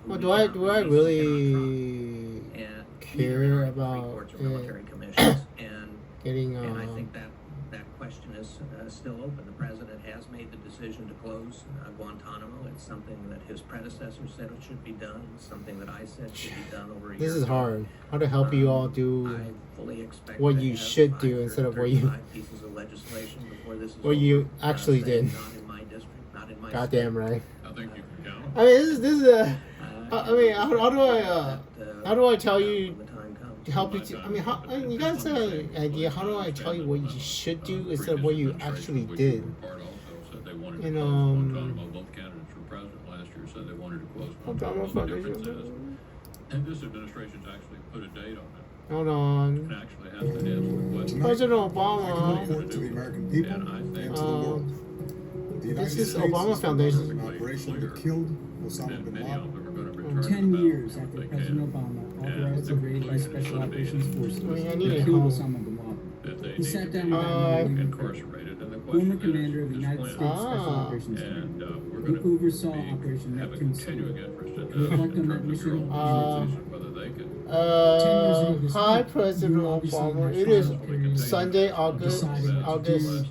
Well, we do I cannot do I release and really cannot drop. And care either about three courts or it military commissions, getting? and I think that question is still open. The president has made the decision to close Guantanamo. It's something that his predecessor said it should be done. It's something that I said should be done over a year This is ago. hard. How to help you all do I fully expect what to you have should do instead of what you 535 pieces of legislation before this is what you over. actually Saying did. Not in my district, not in my Goddamn right. I think you can count. I mean, this is a. state. I mean, how do I tell you when the time comes. to help you? I mean, I mean, you guys have an idea. How do I tell you what you should do instead of what you actually did? You know, Guantanamo, both candidates for president last year said they wanted to close Guantanamo. The difference is, and this administration's actually put a date on it. Hold And on. actually has to answer the question. President I can Obama. report to the American people And I think and to the world. The United This is States Obama is Foundation. conducting an operation that killed Osama that bin many of Laden. them are going to return to 10 the years battlefield after if they President can. Obama And authorized the a raid by conclusion Special should be Operations Forces I mean, I that need a killed home. Osama bin Laden. that they He need sat to down be with him, incarcerated. And the former question commander of the is United when. States Special Ah. Operations Center. And we're He going to oversaw Operation have a Neptune continuing Sea. interest in To reflect this in on that terms of your mission, own policies and whether they can. 10 years into this Hi, week, President you obviously in Obama. that It is trial period Sunday, of August. deciding what to do,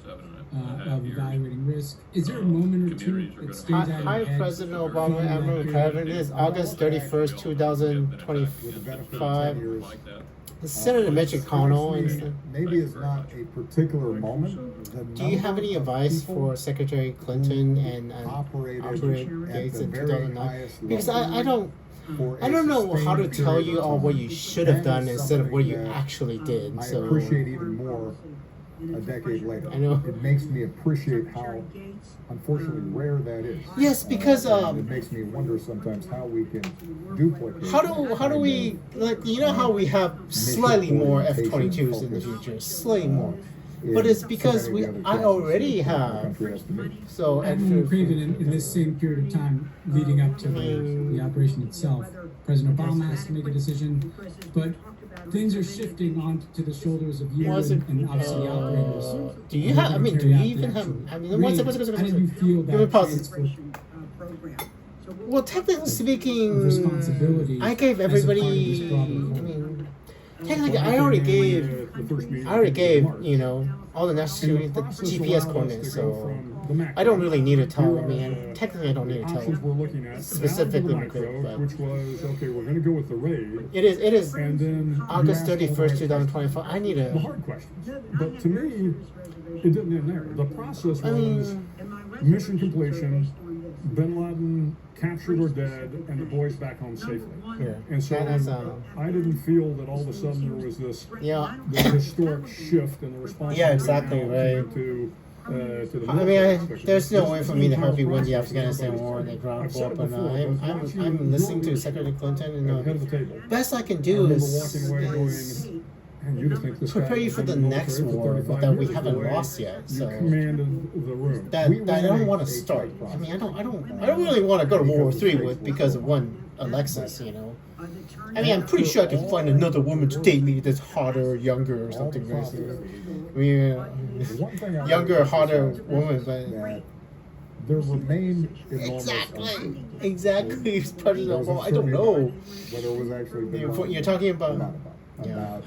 of evaluating risk. Is there a moment or two that stands out in Hi, your head President from Obama. that Admiral period? Kevin. It is August 31st, With the benefit of 10 2025. years. Senator Mitch McConnell. And Maybe it's not a particular moment. The do you have number any of advice people for Secretary Clinton and operated operate at Gates the in very 2009? highest Because level I don't for a I don't know how to sustained tell period you of all what time. you should have That done is instead of what you something that actually did. I So appreciate even more a decade later. I know. It makes me appreciate how unfortunately rare that is. Yes, because and it makes me wonder sometimes how we can duplicate. how do we, like, you know how we have slightly more F-22s in the future, slightly more, but it's because I already have. So Admiral Craven, in this same period of time leading up to the operation itself, President Obama has to make a decision, but things are shifting onto the shoulders of you Was it, and obviously the operators. do you have? I mean, do you even have? I mean, one second. How did you feel Give me that pause. transfer Well, technically speaking, responsibility I gave as a part of everybody. this problem? I mean, technically, I already gave, you know, all the necessary the GPS coordinates. So I don't really need to tell. I mean, technically, I don't need to options tell. we're looking at specifically down to the micro, but- which was okay. We're going to go with the raid, It is and then you August asked all the 31st, hard 2025. I need questions, the a. hard questions. But to me, it didn't end there. The process I was mean, mission completion, Bin Laden captured or dead, and the boys back home safely. yeah. And so That's, I didn't feel that all of a sudden there was this yeah. historic shift in the response. Yeah, exactly, now right. To the I mean, military aspect. there's no This way for me to help you win the process Afghanistan is war and the ground I've said war, it but before, I'm listening to Secretary Clinton, and at the head of the table. best I can I do remember is walking away going, and you just think this prepare guy you for was the in next military for war 35 that we years haven't away, lost yet. You So commanded the room. that We I don't ran want a to start. tight I mean, I process. don't really want to go to World War III with because of one Alexis. You know. I mean, I'm pretty sure I could find another woman to date me that's hotter, younger, or something. I mean, One thing I younger, hotter woman, but that there remain enormous exactly. President Obama. I don't know. whether it was actually You're talking about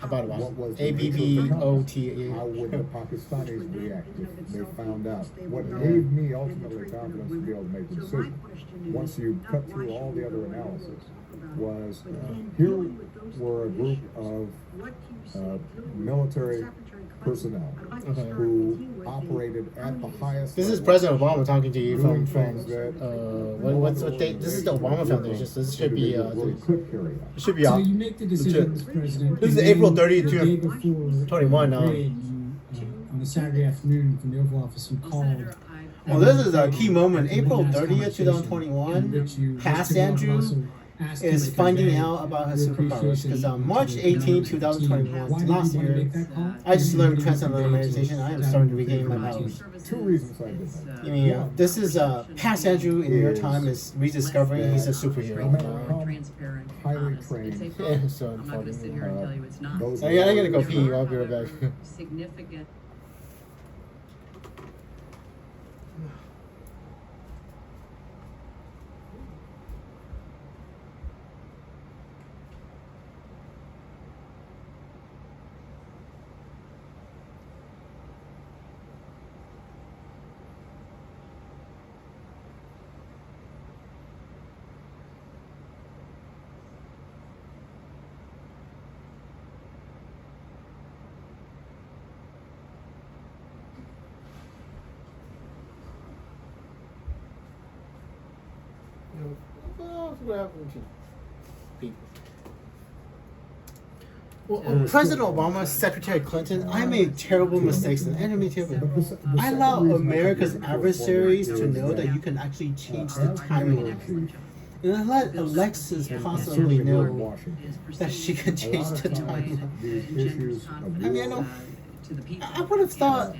about what was the ABBOT. how would the Pakistanis react if they found out? What gave me ultimately confidence to be able to make the decision, once you cut through all the other analysis, was here were a group of military personnel who operated at the highest This is level. President Obama talking to you from that what date? This is the Obama Foundation. So this should be could carry out. it should be So you make the decision, Mr. President. This is and April then 30th, the day before 21 now. the parade, you, on a Saturday afternoon from the Oval Office, you called. Well, this is a key moment. And April nice 30th, conversation 2021. in which you Past listed out and Andrew also asked him is to finding convey out about his your superpowers appreciation because on to March the 18, members of the 2021, team. Why did you last want to year, make that call? I just learned And transcendental what did you meditation. I am convey starting to to regain my the powers. Two reasons I did that. I mean, this is past Andrew in your time is rediscovering he's a No superhero. matter how highly trained Yeah, so I'm not going to sit here and tell you it's not. those Oh, yeah, I gotta go pee. I'll be right back. Significant. What happened to people? Well, President Obama, Secretary Clinton, I made terrible mistakes and enemy terrible. I allow America's adversaries to know that you can actually change the timeline. And I let Alexis possibly know that she can change the timeline. I mean, I know. I would have thought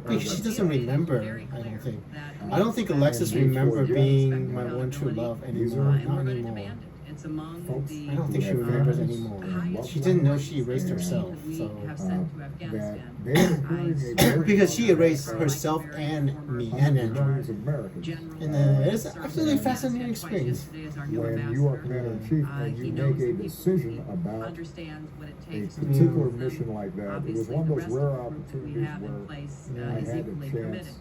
because she doesn't remember. I don't think Alexis remember being my one true love anymore. Not anymore. It's among I don't think she remembers anymore. She didn't know she erased herself. So because she erased herself and me and Andrew. And it's absolutely fascinating experience. When you are commander in chief and you make a decision about a particular mission like that, it was one of those rare opportunities where I had a chance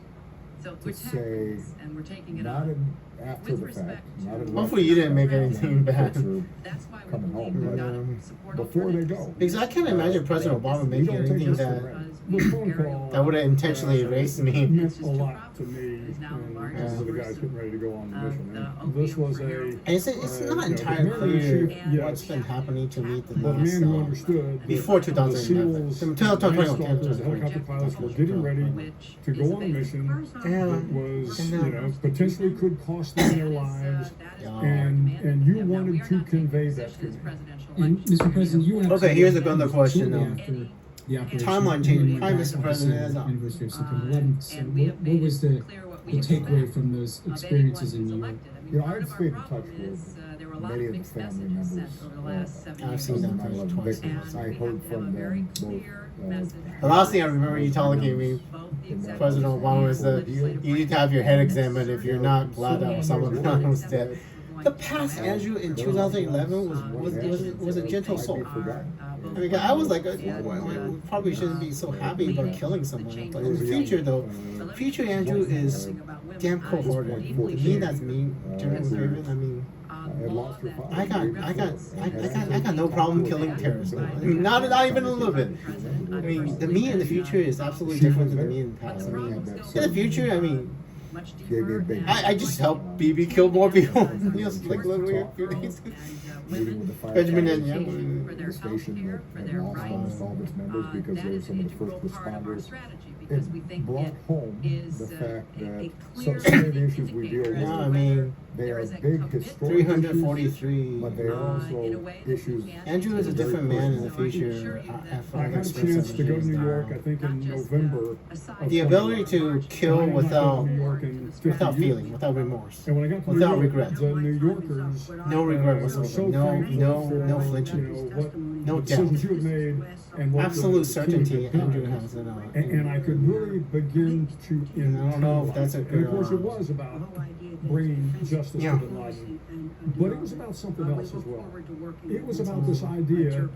to say, not in after the fact, not in Hopefully you didn't make anything bad. Coming home, but before they go. Because I can't imagine President Obama You making don't take anything this for that granted. The phone call that would have intentionally erased me. meant a lot to me and to the guys getting ready to go on the mission. And this was a And it's not you know, entirely the clear commander-in-chief, yes, what's been happening to me the but a last man who understood before that 2011. the SEALs, 2021, the Landstalkers, the helicopter pilots were getting ready to go on a mission that was, you know, potentially could cost them their lives, and you wanted to convey that to me. And Mr. President, you went up Okay, to here's the another White House question, shortly after the operation. Timeline change. And Prime back Mr. on the President has a- anniversary of September 11th. So what was the takeaway from those experiences in New York? You know, I've stayed in touch with many of the family members I've seen of the them 9/11 twice. victims. I heard from them both. The last thing I remember you telling me, President Obama, is that you need to have your head examined if you're not glad that someone was dead. The past Andrew in 2011 was a gentle soul. I mean, I was like, we probably shouldn't be so happy about killing someone. But in the future, though, future Andrew is damn cold-hearted. To me, that's me. General Grievin, I mean, I got no problem killing terrorists. I mean, not even a little bit. I mean, the me in the future is absolutely different than the me in the past. I mean, in the future, I mean, much Gave me a deeper. big- and I just more helped BB kill more people. and Just like literally a few days. Meeting with the Benjamin firefighters and in Young. for the their station healthcare, for that their had lost rights. almost all of its members because That they were is some an of the first integral part of our responders. strategy because we It think brought it home is the fact a that clear so many issues we deal indicator with, Yeah, I as to mean, whether they there are is a big commitment historic issues, 343. but they are in a also way that issues. we can't Andrew is a Very different man in the personal. So I can future. assure you that after I had a express chance to go to New everything. York, I think Not in just, November. aside The of ability 21. to kill I had not been without to New York in 50 without years. feeling, without remorse. And when I got to Without New York, regret. the New Yorkers No regret were whatsoever. so No, thankful no, for, no flinching. what No the decisions doubt. you had made and what Absolute the team certainty had done. Andrew has in And I could really begin to And I don't know if that's a and good, of course it was about bringing justice Yeah. to Bin Laden, but it was about something else as well. It was about this idea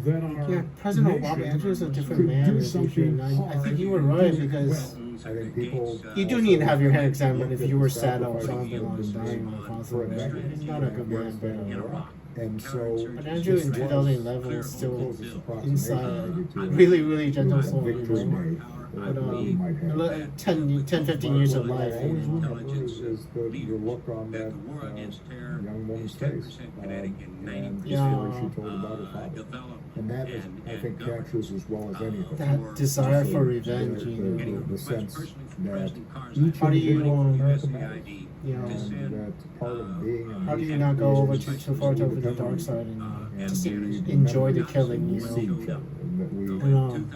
that our Yeah, President nation Obama, Andrew is a different could man do in the future, something and I hard think you were right because I think people. you do need to have your head examined if you were sad about Osama bin Laden dying on a possible way. He's not a good man, but And so, But Andrew in 2011 was still closest approximation inside, maybe to really, really gentle soul. victory made But that we might have. 10, 15 years of What I life. always You know. remember is the look on that young woman's face, and just the way she told about her father. And that is, I think, captures as well as anything. That desire for revenge, you know. The sense that each How do you, individual in America matters. You know, And that part of being a how do you nation not go is over too far over the dark side and just enjoy the killing, you see each know? other, and that we And,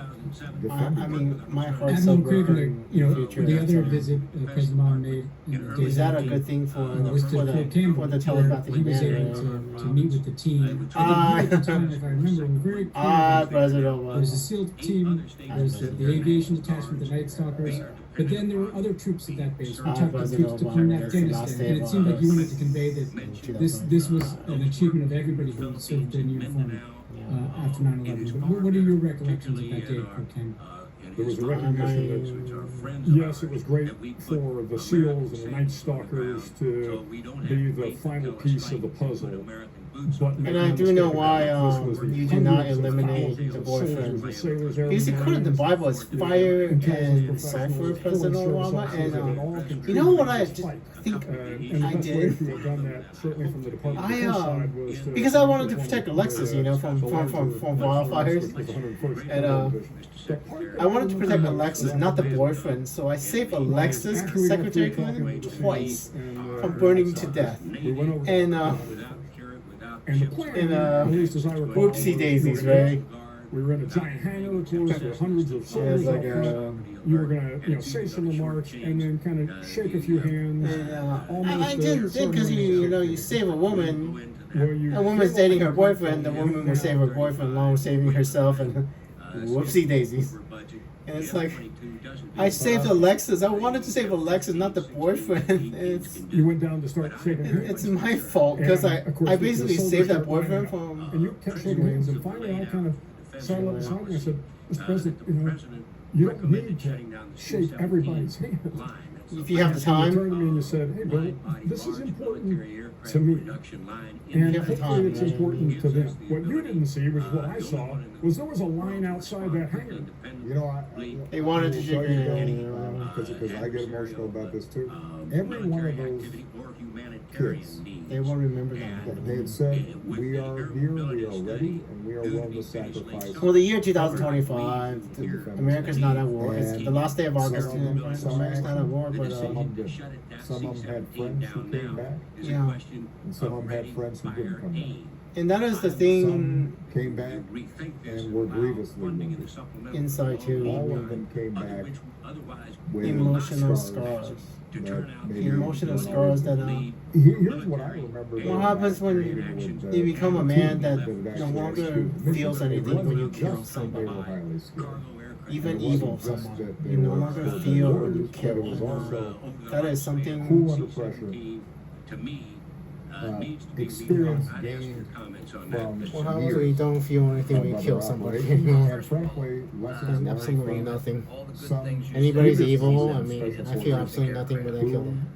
defend I each mean, other. my heart's so Admiral Craig, broken. you know, future. the other visit President Obama made in the days Is that a after, good thing for was to for Fort the Campbell, telepathic where he was man? able to meet with the team. Ah. I think he at the time, if I remember, was very clear. President There was a Obama. SEAL team, there was the aviation detachment, the Night Stalkers, but then there were other troops at that base. We talked about President troops deployed in Obama, that's the last Afghanistan, day and of it seemed like you office. wanted to convey that this was an achievement of everybody who served in uniform after 9/11. But what are your recollections of that day at Fort Campbell? There was a recognition that, yes, it was great for the SEALs and the Night Stalkers to be the final piece of the puzzle. But And I do know why this was the you do not hundreds of eliminate thousands the of soldiers, boyfriend. the sailors, Because according to the Bible, it's fire and sulfur, President Obama. And you know what I think and I the best way did? to have done that, certainly from the Department of I, Defense side, was to, because I wanted to protect Alexis, you know, from wildfires. And I wanted to protect Alexis, not the boyfriend. So I saved Alexis, Secretary Clinton, twice from burning to death. And And the plan, and, at least as I recall, whoopsie daisies, right? We were in a giant hangar, of course, with hundreds of Yeah, soldiers it's like up front. a. You were gonna, say some remarks and then kind of shake a few hands. I didn't think because you save a woman. Where you A woman's dating her boyfriend. The woman will save her boyfriend along with saving herself, and whoopsie daisies. And it's like I saved Alexis. I wanted to save Alexis, not the boyfriend. You went down to start shaking hands. It's my fault because And, of course, I the basically soldiers saved that started lining boyfriend up. from. And you kept shaking hands, and finally I kind of sat up beside me and said, Mr. President, you don't need to shake everybody's hand. If you have the You time. turned to me and you said, hey, Bill, this is important to me. And have the hopefully time, it's right? important to them. What you didn't see, which is what I saw, was there was a line outside that hangar. You know, They wanted to I shake will your tell you hand. though, because I get emotional about this too. Every one of those kids, They won't remember that. they had said, we are here, we are ready, and we are willing to sacrifice. Well, the year 2025, America's not at war. It's the last day of August. America's not at war, but Some of them did. Some of them had friends who came back, yeah. and some of them had friends who didn't come back. And that is the thing Some came back and were grievously wounded. inside too. All of them came back with Emotional scars. scars. That maybe Emotional scars that Here's what I remember. What happens when you become a man that no longer feels anything when you kill somebody? Even evil someone. You no longer feel when you kill. It was also That is something. cool under pressure. Experience gained from What happens when you years don't feel anything when you of kill other somebody? operations, and frankly, lessons And learned absolutely from nothing. some Anybody's leaders evil. in I mean, special I feel forces absolutely nothing when I kill them.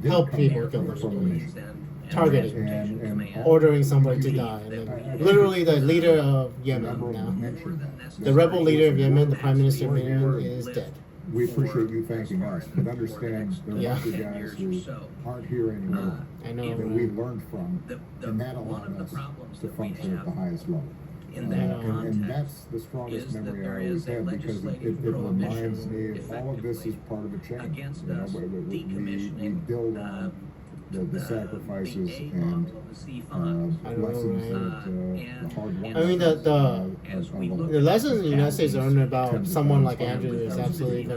did Help come people back kill from the them. nation. Targeting. And Ordering somebody to die. And then, literally, the leader of Yemen now. The rebel leader of Yemen, the prime minister of Yemen, is dead. we appreciate you thanking us, but understand there are Yeah. a bunch of guys who aren't here anymore I know, that we right? learned from, and that one of allowed the us problems to that we function at the have highest level. in that And context that's the strongest is that memory there I always is a had, because it legislative reminds me prohibition of all of this is part of a chain. against You know, us we decommissioning build on the sacrifices the A and model of the C fund. I don't know, lessons right? that the hard and I mean, as we look the lessons in the United States are learned about Tens of someone like thousands, Andrew is thousands of absolutely people.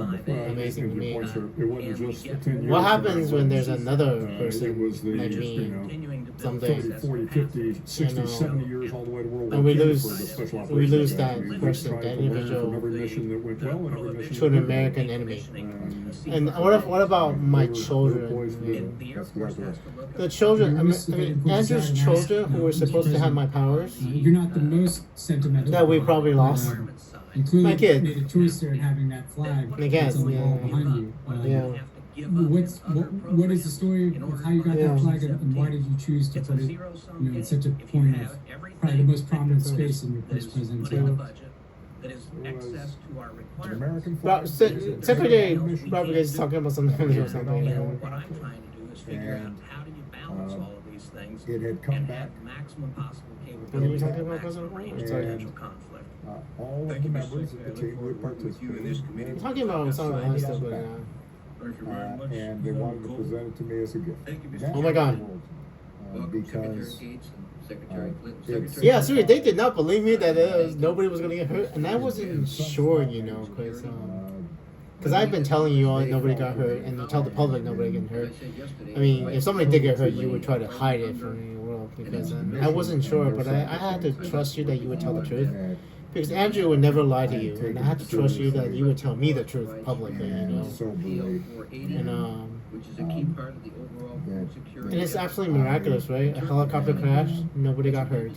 going to be Well, amazing to your me. points are- it wasn't just the 10 years What that happens I when was, there's another it person was the, like you me? know, continuing to build 30, 40, 50, 60, know. 70 years all the way to World War And we II lose- for the special we operations lose strategy. that We person, tried that to learn individual, from every mission that went well and every mission to that an didn't. American enemy. And And what about my they were children? poised I to mean, the Air That's Force exactly has right. to look the at children, I mean, Mr. President, Andrew's Mr. children who were President, supposed to have my powers You're not the most sentimental. that we probably lost. environment side. My Including kid. made a choice there in having that flag My kid, that's on the wall yeah. behind you. Yeah. What is the story of how you got Yeah. that flag and why did you choose to It's put a it zero-sum in such a game. If you point have of everything probably the most prominent that is- space in your that is first presidency? put in the Yeah. budget, that is It was excess to our An requirements. American But flag. Secretary Robert is talking about something else or And something. what Yeah. I'm trying to do is figure out And, how do you balance all of these things It had come and back. have maximum possible What are we capability, talking about, maximum President? range of Sorry. potential conflict. All of Thank the you, Mr. members Secretary. of the I look team forward who to working with you in this committee. We're talking about some of the other stuff, but Thank you very much. and they wanted to present it to me as a gift. Thank you, Mr. That Oh my God. was, Welcome, Secretary because Gates and Secretary Clinton. it's- Secretary yeah, seriously, they did not believe me that nobody was gonna get hurt, and I wasn't sure, you know, because I've been telling you all nobody got hurt, and you tell the public nobody get hurt. I mean, if somebody did get hurt, you would try to hide it from the world because I wasn't sure, but I had to trust you that you would tell the truth. Because Andrew would never lie to you, and I had to trust you that you would tell me the truth publicly, you know. so believe And which is a key part of the overall food security. and it's absolutely miraculous, right? A helicopter crash, nobody got hurt.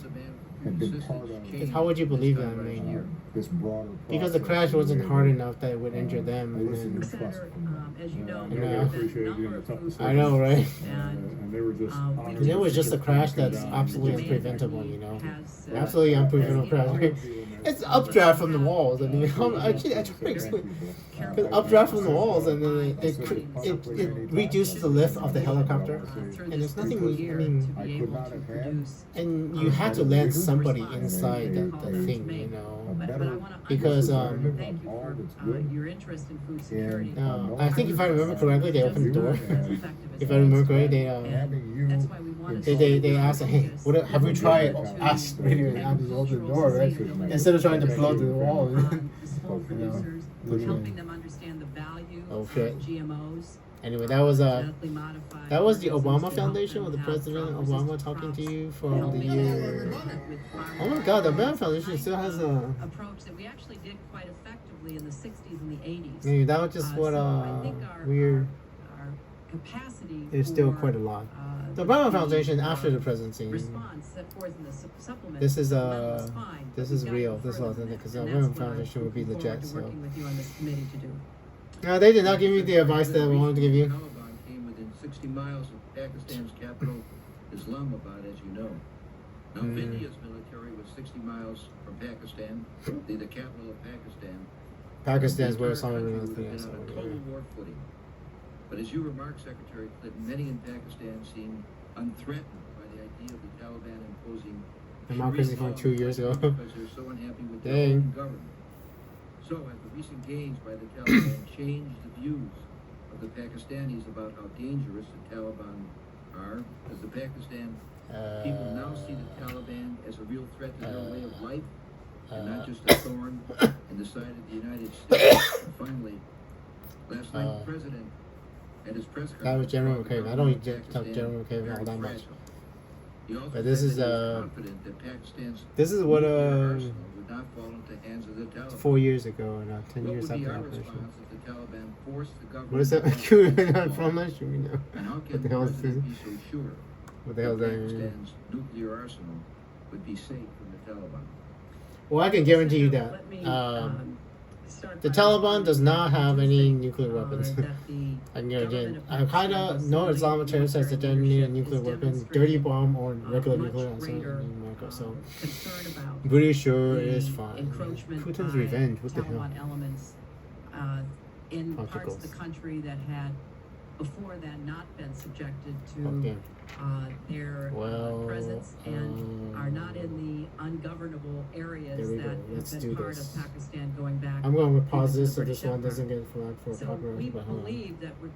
had been part of Because how would you believe that? I mean, this broader because the crash wasn't hard enough that it would injure them. I listened And to trust. Senator, as you know, I Yeah. there really have been a appreciated number you in the of tough food decisions. I know, right? And they were just honored. And it was just a crash that's absolutely unpreventable, you know. Absolutely unpreventable crash. It's updraft from the walls. I mean, I try to explain. It's updraft from the walls, and then it reduces the lift of the helicopter. And there's nothing. I mean, I could not have had and you had to land somebody inside the thing, you know. Because, Thank you for your interest in food security. I think if I remember correctly, they opened the door. If I remember correctly, having you That's why we wanted they asked, hey, what have we tried? Ask radio and to open the door, right? Instead of trying to blow through the wall. Small producers, helping them understand the value Oh, of shit. GMOs. Anyway, that was genetically modified that was the organisms Obama to help Foundation them with the have President drought-resistant Obama talking to crops, you from the helping year. with farm Oh my God, the Obama Foundation still has a. approach that we actually did quite effectively in the 60s and the 80s. I mean, that was just what So I think we're. our capacity There's still for, quite a lot. The the Obama Foundation after the presidency. response set forth in the supplement. This is supplemental is fine, this but is we've got real. to go This is further authentic than because that, the and that's Obama what I'm Foundation would be looking legit. forward to So. working with you on this committee to do. No, they did not give me the advice that I wanted to give you. Taliban came within 60 miles of Pakistan's capital, Islamabad, as you know. Now, if India's military was 60 miles from Pakistan, the capital of Pakistan. Pakistan's the where entire Osama bin country would Laden have is. been on a total war footing. But as you remarked, Secretary Clinton, many in Pakistan seem unthreatened by the idea of the Taliban imposing Democracy Sharia from 2 years ago. because they're so unhappy with their Dang. own government. So, have the recent gains by the Taliban changed the views of the Pakistanis about how dangerous the Taliban are? Does the Pakistan people now see the Taliban as a real threat to their way of life and not just a thorn in the side of the United States? And finally, last night the president at his press conference. That was General talked McCabe. about I don't how talk Pakistan General McCabe very all that much. fragile. He also But this said is, that he was confident that Pakistan's This is what nuclear arsenal would not fall into the hands of the Taliban. 4 years ago, and 10 What years would be after our operation. response if the Taliban forced the government? What is that? to From that should we know? And how What can the the hell is president this? be so sure What the hell is that that? Pakistan's nuclear arsenal would be safe from the Taliban? Well, I can guarantee you that. Let me, start The by Taliban does not have to any say, nuclear weapons. that the I can guarantee it. government of Al Qaeda, Pakistan no recently Islamic terrorist has military detonated a leadership nuclear is weapon, demonstrating, dirty bomb, or regular much nuclear arsenal greater, in America. So, concern about pretty sure the it's fine. encroachment Putin's by revenge. What the hell? Taliban elements in parts of Particles. the country that had before then not been subjected to Okay. their Well, presence and are not in the ungovernable areas There we that go. have Let's been do part this. of Pakistan going back. I'm going to pause even to this the so this British one doesn't Empire. get flagged for So copyright. we But hold on. believe that we're